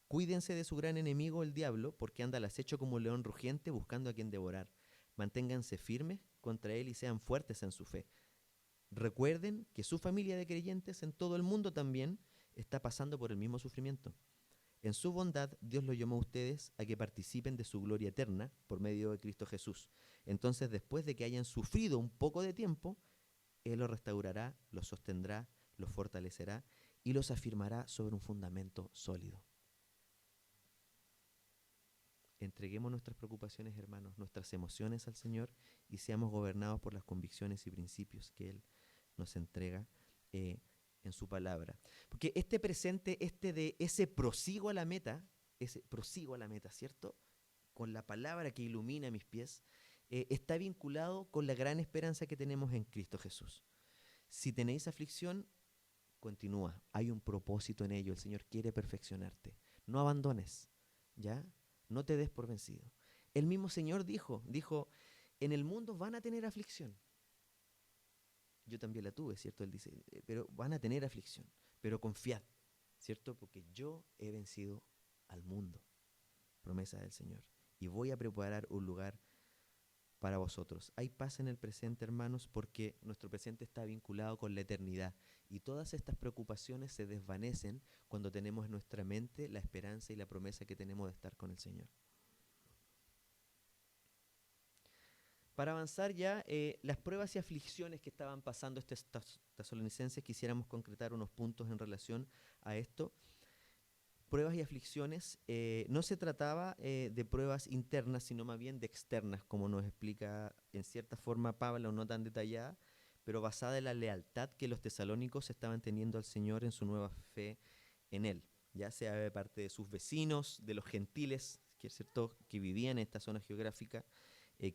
cuídense de su gran enemigo, el diablo, porque anda al acecho como un león rugiente buscando a quien devorar. Manténganse firmes contra Él y sean fuertes en su fe. Recuerden que su familia de creyentes en todo el mundo también está pasando por el mismo sufrimiento. En su bondad, Dios los llamó a ustedes a que participen de su gloria eterna por medio de Cristo Jesús. Entonces, después de que hayan sufrido un poco de tiempo, Él los restaurará, los sostendrá, los fortalecerá y los afirmará sobre un fundamento sólido. Entreguemos nuestras preocupaciones, hermanos, nuestras emociones al Señor y seamos gobernados por las convicciones y principios que Él nos entrega en su palabra. Porque este presente, de ese prosigo a la meta, ¿cierto? Con la palabra que ilumina mis pies, está vinculado con la gran esperanza que tenemos en Cristo Jesús. Si tenéis aflicción, continúa. Hay un propósito en ello. El Señor quiere perfeccionarte. No abandones, ¿ya? No te des por vencido. El mismo Señor dijo, en el mundo van a tener aflicción. Yo también la tuve, ¿cierto? Él dice, pero van a tener aflicción, pero confiad, ¿cierto? Porque yo he vencido al mundo, promesa del Señor, y voy a preparar un lugar para vosotros. Hay paz en el presente, hermanos, porque nuestro presente está vinculado con la eternidad, y todas estas preocupaciones se desvanecen cuando tenemos en nuestra mente la esperanza y la promesa que tenemos de estar con el Señor. Para avanzar ya, las pruebas y aflicciones que estaban pasando estos tesalonicenses, quisiéramos concretar unos puntos en relación a esto. Pruebas y aflicciones, no se trataba de pruebas internas, sino más bien de externas, como nos explica en cierta forma Pablo, no tan detallada, pero basada en la lealtad que los tesalónicos estaban teniendo al Señor en su nueva fe en Él, ya sea de parte de sus vecinos, de los gentiles, que es cierto, que vivían en esta zona geográfica,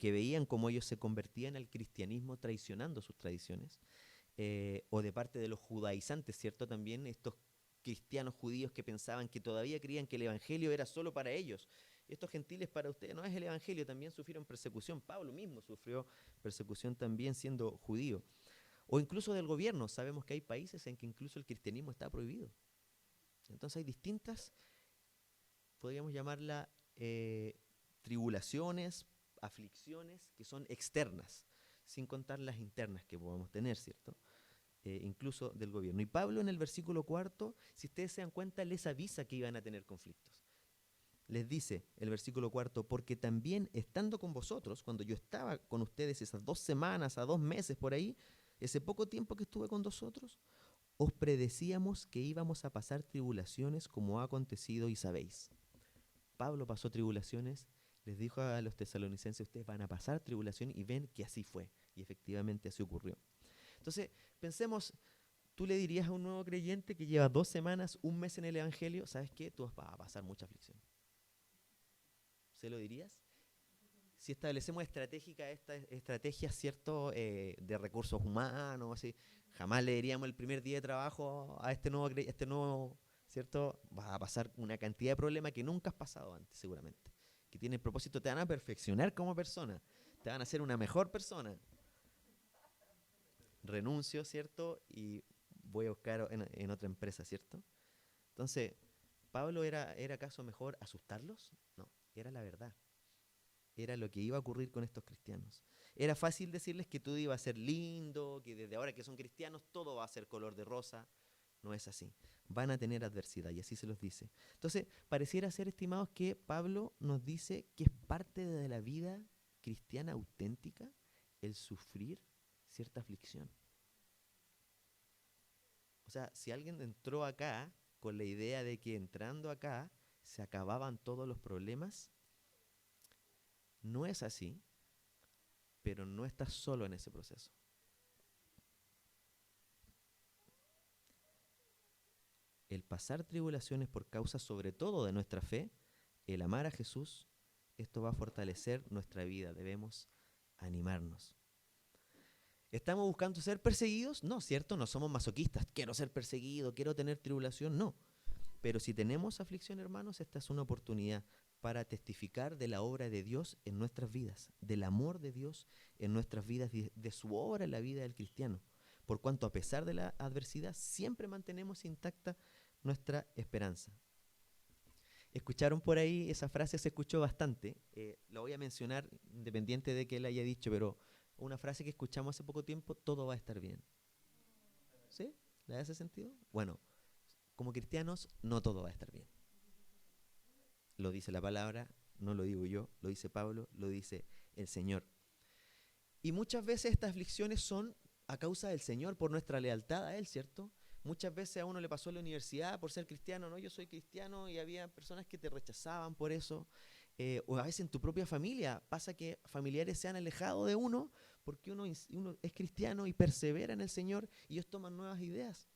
que veían cómo ellos se convertían al cristianismo traicionando sus tradiciones, o de parte de los judaizantes, ¿cierto? También estos cristianos judíos que pensaban que todavía creían que el evangelio era solo para ellos. Estos gentiles para ustedes no es el evangelio, también sufrieron persecución. Pablo mismo sufrió persecución también siendo judío. O incluso del gobierno, sabemos que hay países en que incluso el cristianismo está prohibido. Entonces hay distintas, podríamos llamarla tribulaciones, aflicciones que son externas, sin contar las internas que podemos tener, ¿cierto? Incluso del gobierno. Y Pablo en el versículo 4, si ustedes se dan cuenta, les avisa que iban a tener conflictos. Les dice el versículo 4, porque también estando con vosotros, cuando yo estaba con ustedes esas 2 semanas, a 2 meses por ahí, ese poco tiempo que estuve con vosotros, os predecíamos que íbamos a pasar tribulaciones como ha acontecido y sabéis. Pablo pasó tribulaciones, les dijo a los tesalonicenses, ustedes van a pasar tribulación, y ven que así fue, y efectivamente así ocurrió. Entonces, pensemos, tú le dirías a un nuevo creyente que lleva 2 semanas, 1 mes en el evangelio, ¿sabes qué? Tú vas a pasar mucha aflicción. ¿Se lo dirías? Si establecemos estrategias, ¿cierto? De recursos humanos, así, jamás le diríamos el primer día de trabajo a este nuevo, ¿cierto? Vas a pasar una cantidad de problemas que nunca has pasado antes, seguramente. Que tienen propósito, te van a perfeccionar como persona, te van a hacer una mejor persona. Renuncio, ¿cierto? Y voy a buscar en otra empresa, ¿cierto? Entonces, ¿Pablo era acaso mejor asustarlos? No, era la verdad. Era lo que iba a ocurrir con estos cristianos. Era fácil decirles que todo iba a ser lindo, que desde ahora que son cristianos todo va a ser color de rosa. No es así. Van a tener adversidad, y así se los dice. Entonces, pareciera ser, estimados, que Pablo nos dice que es parte de la vida cristiana auténtica el sufrir cierta aflicción. O sea, si alguien entró acá con la idea de que entrando acá se acababan todos los problemas, no es así, pero no estás solo en ese proceso. El pasar tribulaciones por causa sobre todo de nuestra fe, el amar a Jesús, esto va a fortalecer nuestra vida. Debemos animarnos. ¿Estamos buscando ser perseguidos? No, ¿cierto? No somos masoquistas. Quiero ser perseguido, quiero tener tribulación. No. Pero si tenemos aflicción, hermanos, esta es una oportunidad para testificar de la obra de Dios en nuestras vidas, del amor de Dios en nuestras vidas, de su obra en la vida del cristiano. Por cuanto a pesar de la adversidad, siempre mantenemos intacta nuestra esperanza. Escucharon por ahí, esa frase se escuchó bastante, la voy a mencionar independiente de que él haya dicho, pero una frase que escuchamos hace poco tiempo, todo va a estar bien. ¿Sí? ¿Le da ese sentido? Bueno, como cristianos no todo va a estar bien. Lo dice la palabra, no lo digo yo, lo dice Pablo, lo dice el Señor. Y muchas veces estas aflicciones son a causa del Señor, por nuestra lealtad a Él, ¿cierto? Muchas veces a uno le pasó en la universidad por ser cristiano, ¿no? Yo soy cristiano y había personas que te rechazaban por eso. O a veces en tu propia familia pasa que familiares se han alejado de uno porque uno es cristiano y persevera en el Señor y ellos toman nuevas ideas.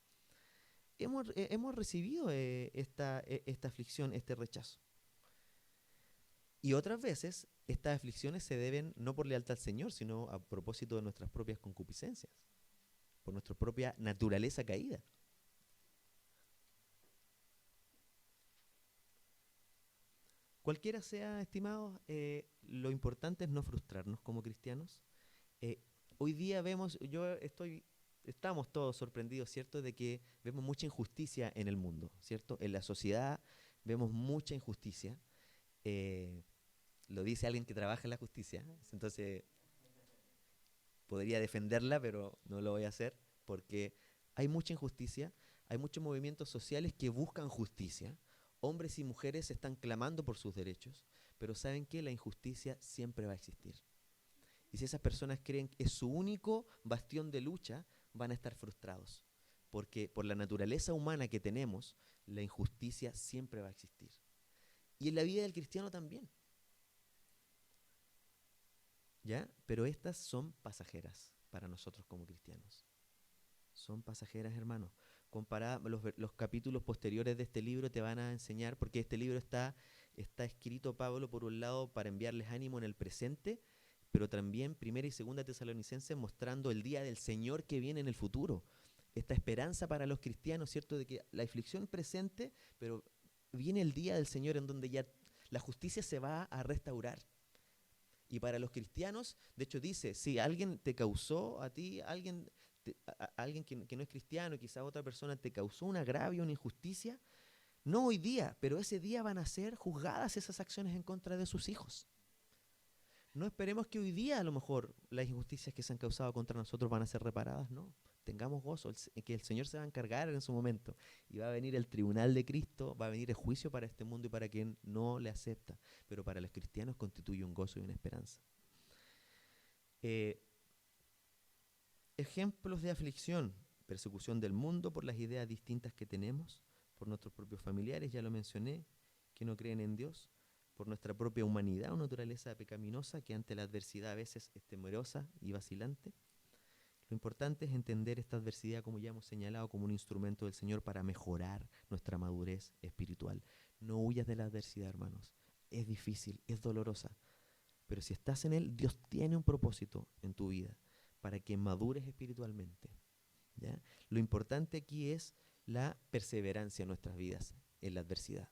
Hemos recibido esta aflicción, este rechazo. Y otras veces estas aflicciones se deben no por lealtad al Señor, sino a propósito de nuestras propias concupiscencias, por nuestra propia naturaleza caída. Cualquiera sea, estimados, lo importante es no frustrarnos como cristianos. Eh, Hoy día estamos todos sorprendidos, ¿cierto?, de que vemos mucha injusticia en el mundo, ¿cierto? En la sociedad vemos mucha injusticia. Lo dice alguien que trabaja en la justicia, entonces podría defenderla, pero no lo voy a hacer porque hay mucha injusticia, hay muchos movimientos sociales que buscan justicia. Hombres y mujeres están clamando por sus derechos, pero saben que la injusticia siempre va a existir. Y si esas personas creen que es su único bastión de lucha, van a estar frustrados. Porque por la naturaleza humana que tenemos, la injusticia siempre va a existir. Y en la vida del cristiano también. ¿Ya? Pero estas son pasajeras para nosotros como cristianos. Son pasajeras, hermanos. Los capítulos posteriores de este libro te van a enseñar, porque este libro está escrito, Pablo, por un lado, para enviarles ánimo en el presente, pero también Primera y Segunda Tesalonicenses mostrando el día del Señor que viene en el futuro. Esta esperanza para los cristianos, ¿cierto?, de que la aflicción presente, pero viene el día del Señor en donde ya la justicia se va a restaurar. Y para los cristianos, de hecho dice, si alguien te causó a ti, alguien que no es cristiano, quizá otra persona te causó un agravio, una injusticia, no hoy día, pero ese día van a ser juzgadas esas acciones en contra de sus hijos. No esperemos que hoy día a lo mejor las injusticias que se han causado contra nosotros van a ser reparadas, no. Tengamos gozo, que el Señor se va a encargar en su momento y va a venir el tribunal de Cristo, va a venir el juicio para este mundo y para quien no le acepta, pero para los cristianos constituye un gozo y una esperanza. Ejemplos de aflicción: persecución del mundo por las ideas distintas que tenemos, por nuestros propios familiares, ya lo mencioné, que no creen en Dios, por nuestra propia humanidad o naturaleza pecaminosa que ante la adversidad a veces es temerosa y vacilante. Lo importante es entender esta adversidad, como ya hemos señalado, como un instrumento del Señor para mejorar nuestra madurez espiritual. No huyas de la adversidad, hermanos. Es difícil, es dolorosa, pero si estás en Él, Dios tiene un propósito en tu vida para que madures espiritualmente, ¿ya? Lo importante aquí es la perseverancia en nuestras vidas, en la adversidad.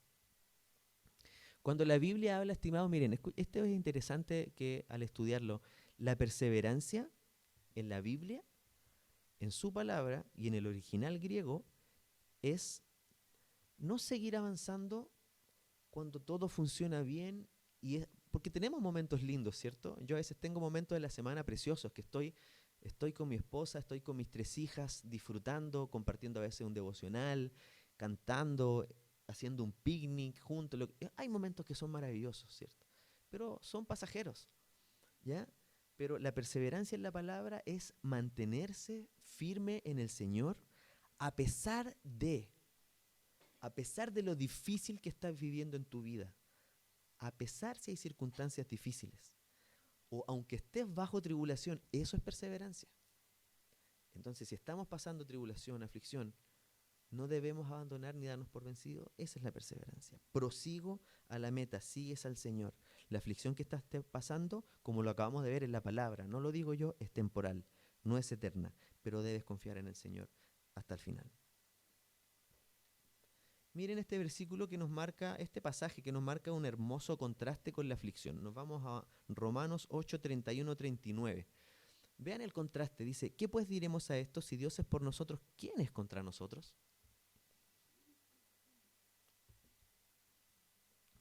Cuando la Biblia habla, estimados, miren, esto es interesante que al estudiarlo, la perseverancia en la Biblia, en su palabra y en el original griego, es no seguir avanzando cuando todo funciona bien, porque tenemos momentos lindos, ¿cierto? Yo a veces tengo momentos de la semana preciosos, que estoy con mi esposa, estoy con mis 3 hijas, disfrutando, compartiendo a veces un devocional, cantando, haciendo un picnic juntos. Hay momentos que son maravillosos, ¿cierto? Pero son pasajeros, ¿ya? Pero la perseverancia en la palabra es mantenerse firme en el Señor a pesar de lo difícil que estás viviendo en tu vida, a pesar si hay circunstancias difíciles, o aunque estés bajo tribulación, eso es perseverancia. Entonces, si estamos pasando tribulación, aflicción, no debemos abandonar ni darnos por vencidos. Esa es la perseverancia. Prosigo a la meta, sigues al Señor. La aflicción que estás pasando, como lo acabamos de ver en la palabra, no lo digo yo, es temporal, no es eterna, pero debes confiar en el Señor hasta el final. Miren este versículo que nos marca, este pasaje que nos marca un hermoso contraste con la aflicción. Nos vamos a Romanos 8, 31, 39. Vean el contraste, dice, ¿qué pues diremos a esto? Si Dios es por nosotros, ¿quién es contra nosotros?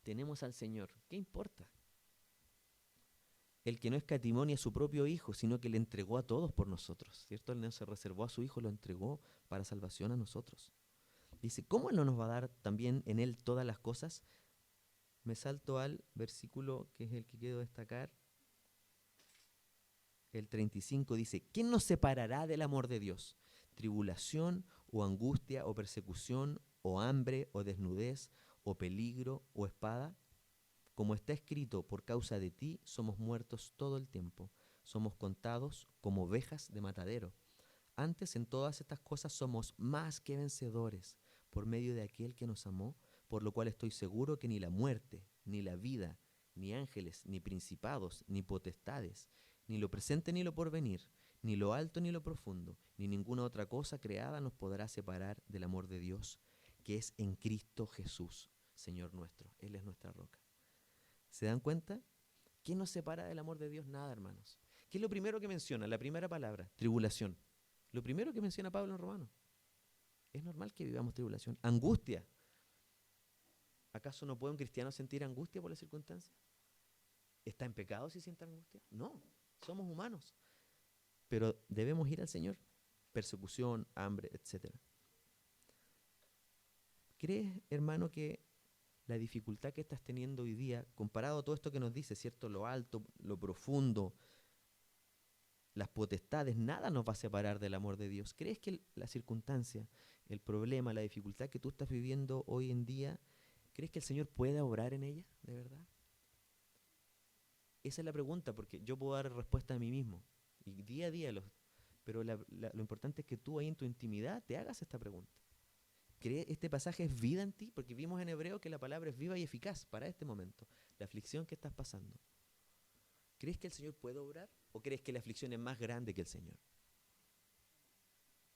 Tenemos al Señor, ¿qué importa? El que no escatimó ni a su propio Hijo, sino que le entregó a todos por nosotros, ¿cierto? Él no se reservó a su Hijo, lo entregó para salvación a nosotros. Dice, ¿cómo Él no nos va a dar también en Él todas las cosas? Me salto al versículo que es el que quiero destacar. el 35 dice, ¿quién nos separará del amor de Dios? ¿Tribulación o angustia o persecución o hambre o desnudez o peligro o espada? Como está escrito, por causa de ti somos muertos todo el tiempo, somos contados como ovejas de matadero. Antes en todas estas cosas somos más que vencedores por medio de aquel que nos amó, por lo cual estoy seguro que ni la muerte, ni la vida, ni ángeles, ni principados, ni potestades, ni lo presente ni lo porvenir, ni lo alto ni lo profundo, ni ninguna otra cosa creada nos podrá separar del amor de Dios, que es en Cristo Jesús, Señor nuestro. Él es nuestra roca. ¿Se dan cuenta? ¿Qué nos separa del amor de Dios? Nada, hermanos. ¿Qué es lo primero que menciona? La primera palabra, tribulación. Lo primero que menciona Pablo en Romanos. Es normal que vivamos tribulación. Angustia. ¿Acaso no puede un cristiano sentir angustia por las circunstancias? ¿Está en pecado si siente angustia? No, somos humanos. Pero debemos ir al Señor. Persecución, hambre, etc. ¿Crees, hermano, que la dificultad que estás teniendo hoy día, comparado a todo esto que nos dice, ¿cierto? Lo alto, lo profundo, las potestades, nada nos va a separar del amor de Dios. ¿Crees que la circunstancia, el problema, la dificultad que tú estás viviendo hoy en día, crees que el Señor pueda obrar en ella, de verdad? Esa es la pregunta, porque yo puedo dar respuesta a mí mismo, y día a día, pero lo importante es que tú ahí en tu intimidad te hagas esta pregunta. ¿Este pasaje es vida en ti? Porque vimos en Hebreo que la palabra es viva y eficaz para este momento, la aflicción que estás pasando. ¿Crees que el Señor puede obrar o crees que la aflicción es más grande que el Señor?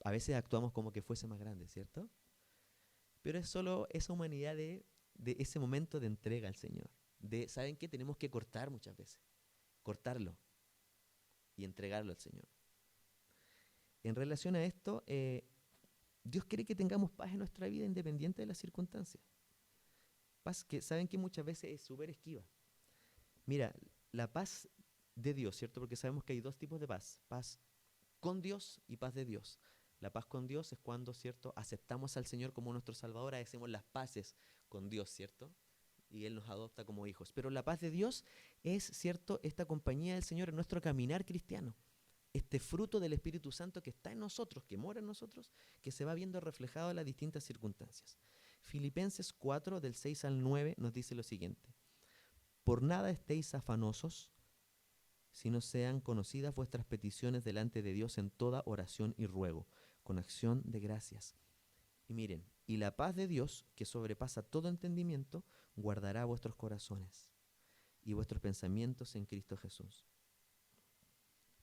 A veces actuamos como que fuese más grande, ¿cierto? Pero es solo esa humanidad de ese momento de entrega al Señor. ¿Saben qué? Tenemos que cortar muchas veces. Cortarlo y entregarlo al Señor. En relación a esto, Dios quiere que tengamos paz en nuestra vida independiente de las circunstancias. Paz que saben que muchas veces es súper esquiva. Mira, la paz de Dios, ¿cierto? Porque sabemos que hay dos tipos de paz. Paz con Dios y paz de Dios. La paz con Dios es cuando, ¿cierto?, aceptamos al Señor como nuestro Salvador, hacemos las paces con Dios, ¿cierto? Y Él nos adopta como hijos. Pero la paz de Dios es, ¿cierto?, esta compañía del Señor en nuestro caminar cristiano. Este fruto del Espíritu Santo que está en nosotros, que mora en nosotros, que se va viendo reflejado en las distintas circunstancias. Filipenses 4, del 6 al 9, nos dice lo siguiente. Por nada estéis afanosos, sino sean conocidas vuestras peticiones delante de Dios en toda oración y ruego, con acción de gracias. Y miren, y la paz de Dios, que sobrepasa todo entendimiento, guardará vuestros corazones y vuestros pensamientos en Cristo Jesús.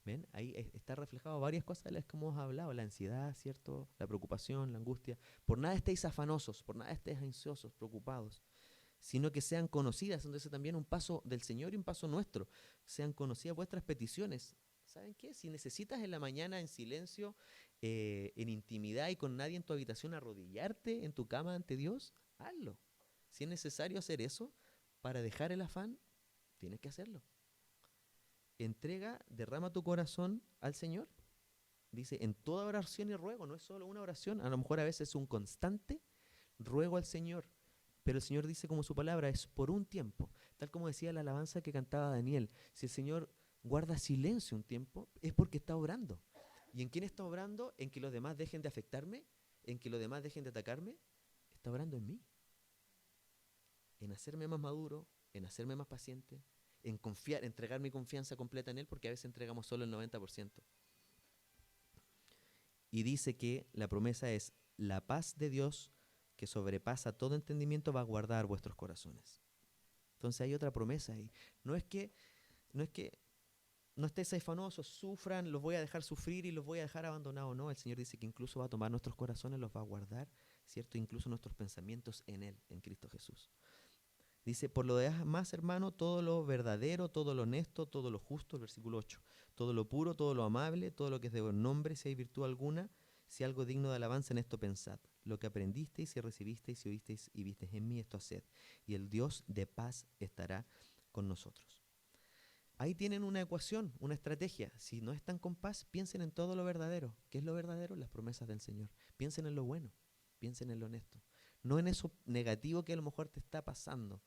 ¿Ven? Ahí está reflejado varias cosas de las que hemos hablado, la ansiedad, ¿cierto? La preocupación, la angustia. Por nada estéis afanosos, por nada estéis ansiosos, preocupados, sino que sean conocidas, entonces también un paso del Señor y un paso nuestro, sean conocidas vuestras peticiones. ¿Saben qué? Si necesitas en la mañana en silencio, en intimidad y con nadie en tu habitación arrodillarte en tu cama ante Dios, hazlo. Si es necesario hacer eso para dejar el afán, tienes que hacerlo. Entrega, derrama tu corazón al Señor. Dice, en toda oración y ruego, no es solo una oración, a lo mejor a veces es un constante ruego al Señor. Pero el Señor dice como su palabra, es por un tiempo. Tal como decía la alabanza que cantaba Daniel, si el Señor guarda silencio un tiempo, es porque está obrando. ¿Y en quién está obrando? En que los demás dejen de afectarme, en que los demás dejen de atacarme. Está obrando en mí. En hacerme más maduro, en hacerme más paciente, en confiar, entregar mi confianza completa en Él, porque a veces entregamos solo el 90%. Y dice que la promesa es, la paz de Dios que sobrepasa todo entendimiento va a guardar vuestros corazones. Entonces hay otra promesa ahí. No es que no estéis afanosos, sufran, los voy a dejar sufrir y los voy a dejar abandonados. No, el Señor dice que incluso va a tomar nuestros corazones, los va a guardar, ¿cierto? Incluso nuestros pensamientos en Él, en Cristo Jesús. Dice, por lo demás, hermano, todo lo verdadero, todo lo honesto, todo lo justo, el versículo 8, todo lo puro, todo lo amable, todo lo que es de buen nombre, si hay virtud alguna, si algo digno de alabanza, en esto pensad. Lo que aprendisteis y recibisteis y oísteis y visteis en mí, esto haced. Y el Dios de paz estará con nosotros. Ahí tienen una ecuación, una estrategia. Si no están con paz, piensen en todo lo verdadero. ¿Qué es lo verdadero? Las promesas del Señor. Piensen en lo bueno, piensen en lo honesto. No en eso negativo que a lo mejor te está pasando.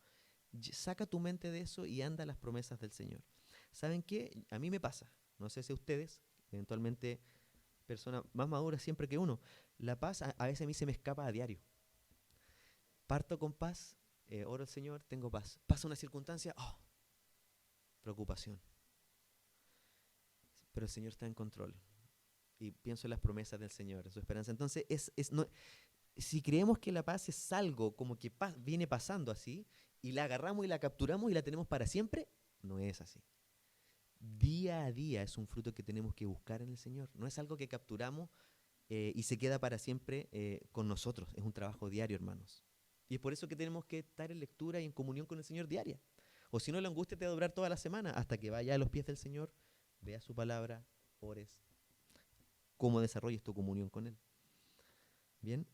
Saca tu mente de eso y anda a las promesas del Señor. ¿Saben qué? A mí me pasa. No sé si ustedes, eventualmente personas más maduras siempre que uno, la paz a veces a mí se me escapa a diario. Parto con paz, oro al Señor, tengo paz. Pasa una circunstancia, oh, preocupación. Pero el Señor está en control. Y pienso en las promesas del Señor, en su esperanza. Entonces, no, si creemos que la paz es algo como que viene pasando así, y la agarramos y la capturamos y la tenemos para siempre, no es así. Día a día es un fruto que tenemos que buscar en el Señor. No es algo que capturamos y se queda para siempre con nosotros. Es un trabajo diario, hermanos. Y es por eso que tenemos que estar en lectura y en comunión con el Señor diaria. O si no, la angustia te va a durar toda la semana hasta que vaya a los pies del Señor, veas su palabra, ores, cómo desarrolles tu comunión con Él. Bien,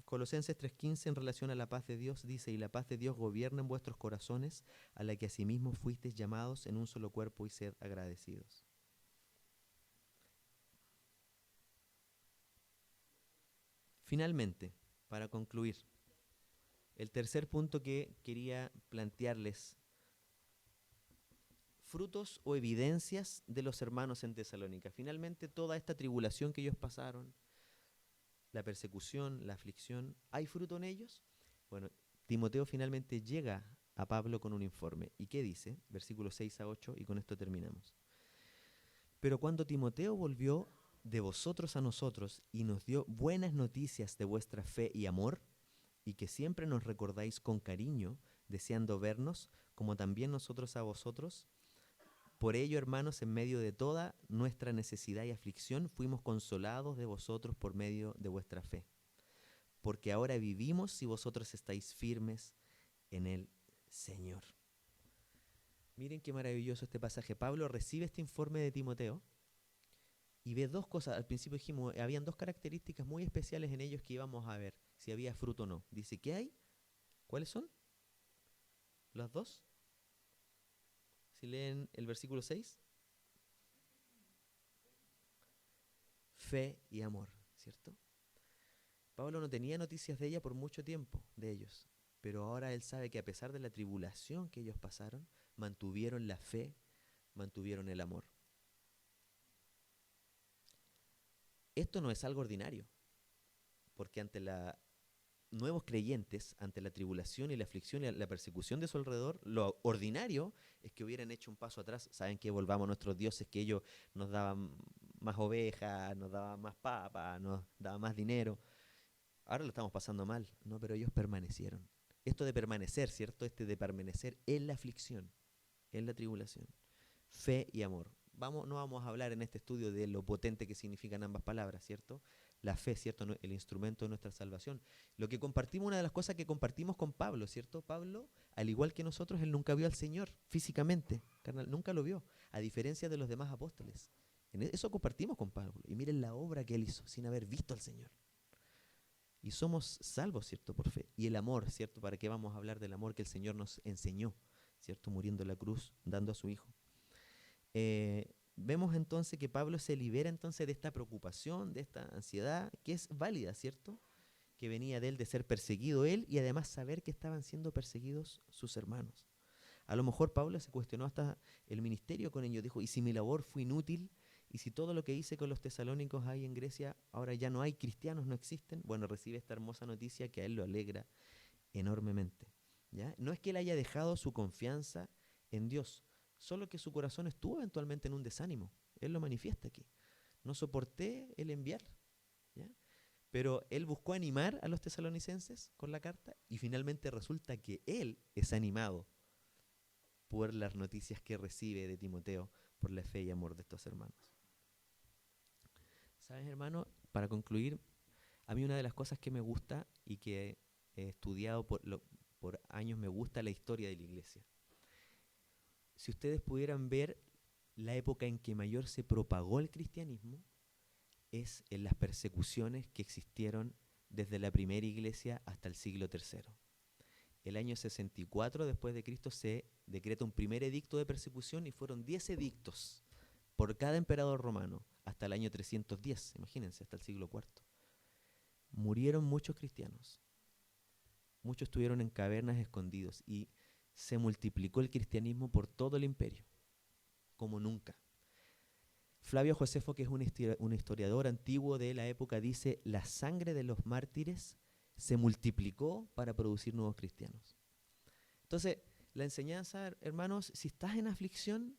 Colosenses 3:15 en relación a la paz de Dios dice, y la paz de Dios gobierna en vuestros corazones, a la que asimismo fuisteis llamados en un solo cuerpo y sed agradecidos. Finalmente, para concluir, el tercer punto que quería plantearles, frutos o evidencias de los hermanos en Tesalónica. Finalmente, toda esta tribulación que ellos pasaron, la persecución, la aflicción, ¿hay fruto en ellos? Bueno, Timoteo finalmente llega a Pablo con un informe. ¿Y qué dice? Versículos 6 a 8, y con esto terminamos. Pero cuando Timoteo volvió de vosotros a nosotros y nos dio buenas noticias de vuestra fe y amor, y que siempre nos recordáis con cariño, deseando vernos, como también nosotros a vosotros, por ello, hermanos, en medio de toda nuestra necesidad y aflicción, fuimos consolados de vosotros por medio de vuestra fe. Porque ahora vivimos si vosotros estáis firmes en el Señor. Miren qué maravilloso este pasaje. Pablo recibe este informe de Timoteo y ve dos cosas. Al principio dijimos, habían dos características muy especiales en ellos que íbamos a ver, si había fruto o no. Dice, ¿qué hay? ¿Cuáles son? ¿Las dos? Si leen el versículo 6. Fe y amor, ¿cierto? Pablo no tenía noticias de ella por mucho tiempo, de ellos, pero ahora él sabe que a pesar de la tribulación que ellos pasaron, mantuvieron la fe, mantuvieron el amor. Esto no es algo ordinario, porque ante nuevos creyentes, ante la tribulación y la aflicción y la persecución de su alrededor, lo ordinario es que hubieran hecho un paso atrás. Saben que volvamos a nuestros dioses, que ellos nos daban más ovejas, nos daban más papas, nos daban más dinero. Ahora lo estamos pasando mal, ¿no? Pero ellos permanecieron. Esto de permanecer, ¿cierto? De permanecer en la aflicción, en la tribulación. Fe y amor. No vamos a hablar en este estudio de lo potente que significan ambas palabras, ¿cierto? La fe, ¿cierto? El instrumento de nuestra salvación. Lo que compartimos, una de las cosas que compartimos con Pablo, ¿cierto? Pablo, al igual que nosotros, él nunca vio al Señor físicamente, carnal, nunca lo vio, a diferencia de los demás apóstoles. Eso compartimos con Pablo. Y miren la obra que él hizo sin haber visto al Señor. Y somos salvos, ¿cierto? Por fe. Y el amor, ¿cierto? ¿Para qué vamos a hablar del amor que el Señor nos enseñó, ¿cierto? Muriendo en la cruz, dando a su Hijo. Vemos entonces que Pablo se libera entonces de esta preocupación, de esta ansiedad, que es válida, ¿cierto? Que venía de él, de ser perseguido él, y además saber que estaban siendo perseguidos sus hermanos. A lo mejor Pablo se cuestionó hasta el ministerio con ellos. Dijo, ¿y si mi labor fue inútil? ¿Y si todo lo que hice con los tesalónicos ahí en Grecia, ahora ya no hay cristianos, no existen? Bueno, recibe esta hermosa noticia que a él lo alegra enormemente, ¿ya? No es que él haya dejado su confianza en Dios, solo que su corazón estuvo eventualmente en un desánimo. Él lo manifiesta aquí. No soporté el enviar, ¿ya? Pero él buscó animar a los tesalonicenses con la carta y finalmente resulta que él es animado por las noticias que recibe de Timoteo, por la fe y amor de estos hermanos. ¿Sabes, hermano? Para concluir, a mí una de las cosas que me gusta y que he estudiado por años, me gusta la historia de la iglesia. Si ustedes pudieran ver la época en que mayor se propagó el cristianismo, es en las persecuciones que existieron desde la primera iglesia hasta el siglo III. El año 64 después de Cristo se decreta un primer edicto de persecución y fueron 10 edictos por cada emperador romano hasta el año 310, imagínense, hasta el siglo IV. Murieron muchos cristianos, muchos estuvieron en cavernas escondidos y se multiplicó el cristianismo por todo el imperio, como nunca. Flavio Josefo, que es un historiador antiguo de la época, dice, la sangre de los mártires se multiplicó para producir nuevos cristianos. Entonces, la enseñanza, hermanos, si estás en aflicción,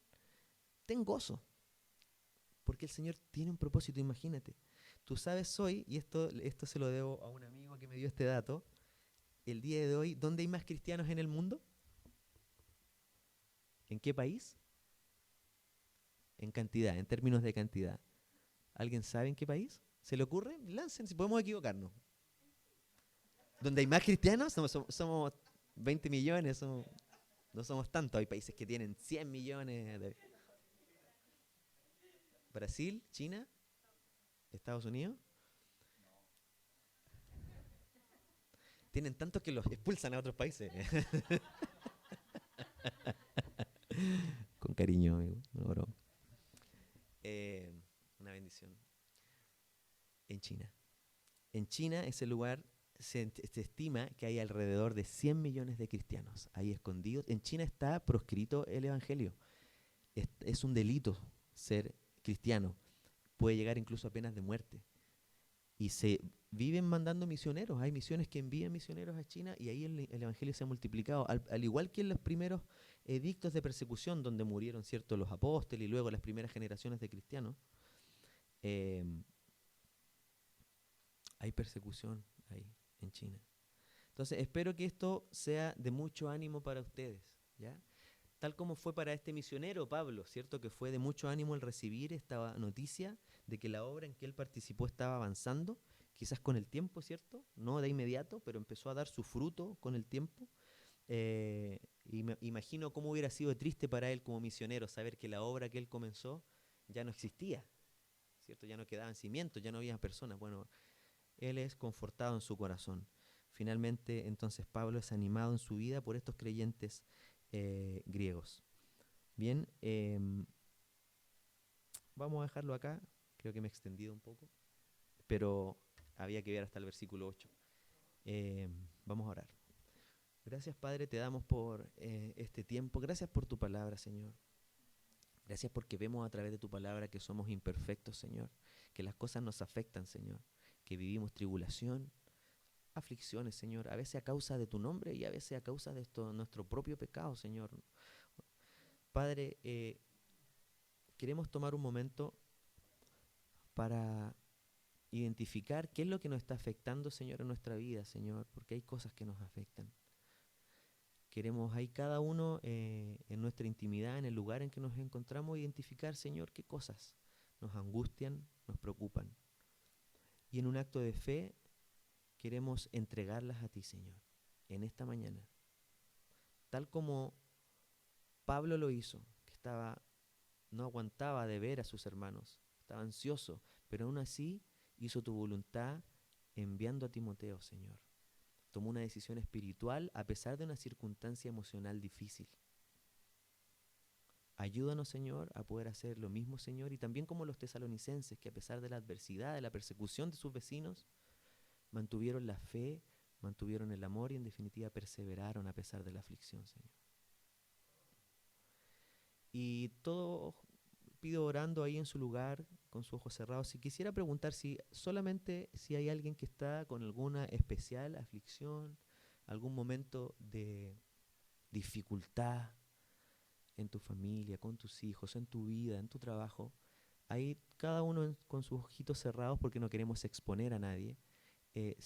ten gozo, porque el Señor tiene un propósito, imagínate. Tú sabes hoy, y esto se lo debo a un amigo que me dio este dato, el día de hoy, ¿dónde hay más cristianos en el mundo? ¿En qué país? En cantidad, en términos de cantidad. ¿Alguien sabe en qué país? ¿Se le ocurre? Lancen, si podemos equivocarnos. ¿Donde hay más cristianos? Somos 20 millones, no somos tantos. Hay países que tienen 100 millones. Brasil, China, Estados Unidos. Tienen tantos que los expulsan a otros países. Con cariño, amigo. No, broma. Una bendición. En China. En China, ese lugar, se estima que hay alrededor de 100 millones de cristianos ahí escondidos. En China está proscrito el evangelio. Es un delito ser cristiano. Puede llegar incluso a penas de muerte. Y se viven mandando misioneros. Hay misiones que envían misioneros a China y ahí el evangelio se ha multiplicado. Al igual que en los primeros edictos de persecución, donde murieron, ¿cierto?, los apóstoles y luego las primeras generaciones de cristianos, hay persecución ahí en China. Entonces, espero que esto sea de mucho ánimo para ustedes, ¿ya? Tal como fue para este misionero Pablo, ¿cierto? Que fue de mucho ánimo el recibir esta noticia de que la obra en que él participó estaba avanzando, quizás con el tiempo, ¿cierto? No de inmediato, pero empezó a dar su fruto con el tiempo. Y me imagino cómo hubiera sido triste para él como misionero saber que la obra que él comenzó ya no existía, ¿cierto? Ya no quedaban cimientos, ya no había personas. Bueno, él es confortado en su corazón. Finalmente, entonces, Pablo es animado en su vida por estos creyentes griegos. Bien, vamos a dejarlo acá. Creo que me he extendido un poco, pero había que ver hasta el versículo 8. Vamos a orar. Gracias, Padre, te damos por este tiempo. Gracias por tu palabra, Señor. Gracias porque vemos a través de tu palabra que somos imperfectos, Señor. Que las cosas nos afectan, Señor. Que vivimos tribulación, aflicciones, Señor. A veces a causa de tu nombre y a veces a causa de nuestro propio pecado, Señor. Padre, queremos tomar un momento para identificar qué es lo que nos está afectando, Señor, en nuestra vida, Señor, porque hay cosas que nos afectan. Queremos ahí cada uno en nuestra intimidad, en el lugar en que nos encontramos, identificar, Señor, qué cosas nos angustian, nos preocupan. Y en un acto de fe queremos entregarlas a ti, Señor, en esta mañana. Tal como Pablo lo hizo, que no aguantaba de ver a sus hermanos, estaba ansioso, pero aún así hizo tu voluntad enviando a Timoteo, Señor. Tomó una decisión espiritual a pesar de una circunstancia emocional difícil. Ayúdanos, Señor, a poder hacer lo mismo, Señor, y también como los tesalonicenses, que a pesar de la adversidad, de la persecución de sus vecinos, mantuvieron la fe, mantuvieron el amor y en definitiva perseveraron a pesar de la aflicción, Señor. Y todo pido orando ahí en su lugar, con sus ojos cerrados. Si quisiera preguntar si hay alguien que está con alguna especial aflicción, algún momento de dificultad en tu familia, con tus hijos, en tu vida, en tu trabajo, ahí cada uno con sus ojitos cerrados porque no queremos exponer a nadie. eh,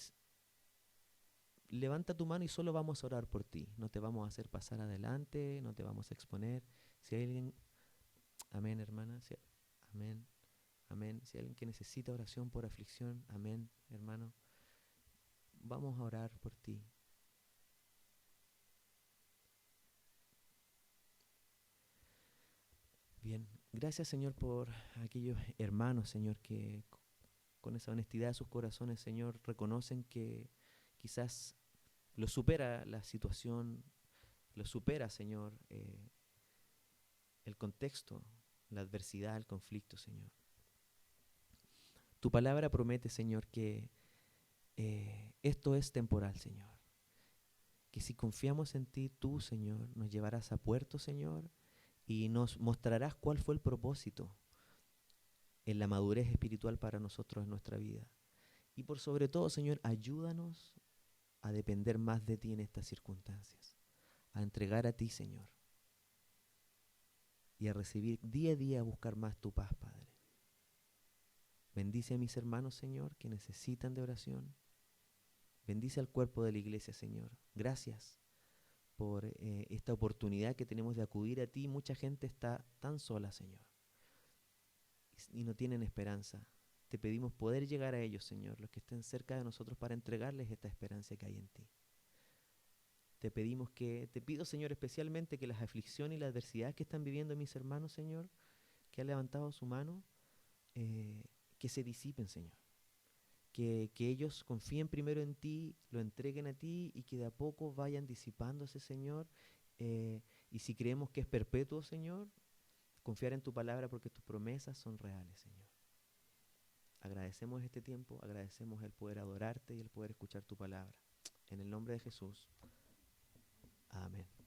Levanta tu mano y solo vamos a orar por ti. No te vamos a hacer pasar adelante, no te vamos a exponer. Si hay alguien, amén, hermana, amén, amén. Si hay alguien que necesita oración por aflicción, amén, hermano, vamos a orar por ti. Bien, gracias, Señor, por aquellos hermanos, Señor, que con esa honestidad de sus corazones, Señor, reconocen que quizás lo supera la situación, lo supera, Señor, el contexto, la adversidad, el conflicto, Señor. Tu palabra promete, Señor, que esto es temporal, Señor. Que si confiamos en ti, tú, Señor, nos llevarás a puerto, Señor, y nos mostrarás cuál fue el propósito en la madurez espiritual para nosotros en nuestra vida. Y por sobre todo, Señor, ayúdanos a depender más de ti en estas circunstancias, a entregar a ti, Señor, y a recibir día a día, a buscar más tu paz, Padre. Bendice a mis hermanos, Señor, que necesitan de oración. Bendice al cuerpo de la iglesia, Señor. Gracias por esta oportunidad que tenemos de acudir a ti. Mucha gente está tan sola, Señor, y no tienen esperanza. Te pedimos poder llegar a ellos, Señor, los que estén cerca de nosotros, para entregarles esta esperanza que hay en ti. Te pido, Señor, especialmente que las aflicciones y la adversidad que están viviendo mis hermanos, Señor, que han levantado su mano, que se disipen, Señor. Que ellos confíen primero en ti, lo entreguen a ti y que de a poco vayan disipándose, Señor. Y si creemos que es perpetuo, Señor, confiar en tu palabra porque tus promesas son reales, Señor. Agradecemos este tiempo, agradecemos el poder adorarte y el poder escuchar tu palabra. En el nombre de Jesús. Amén.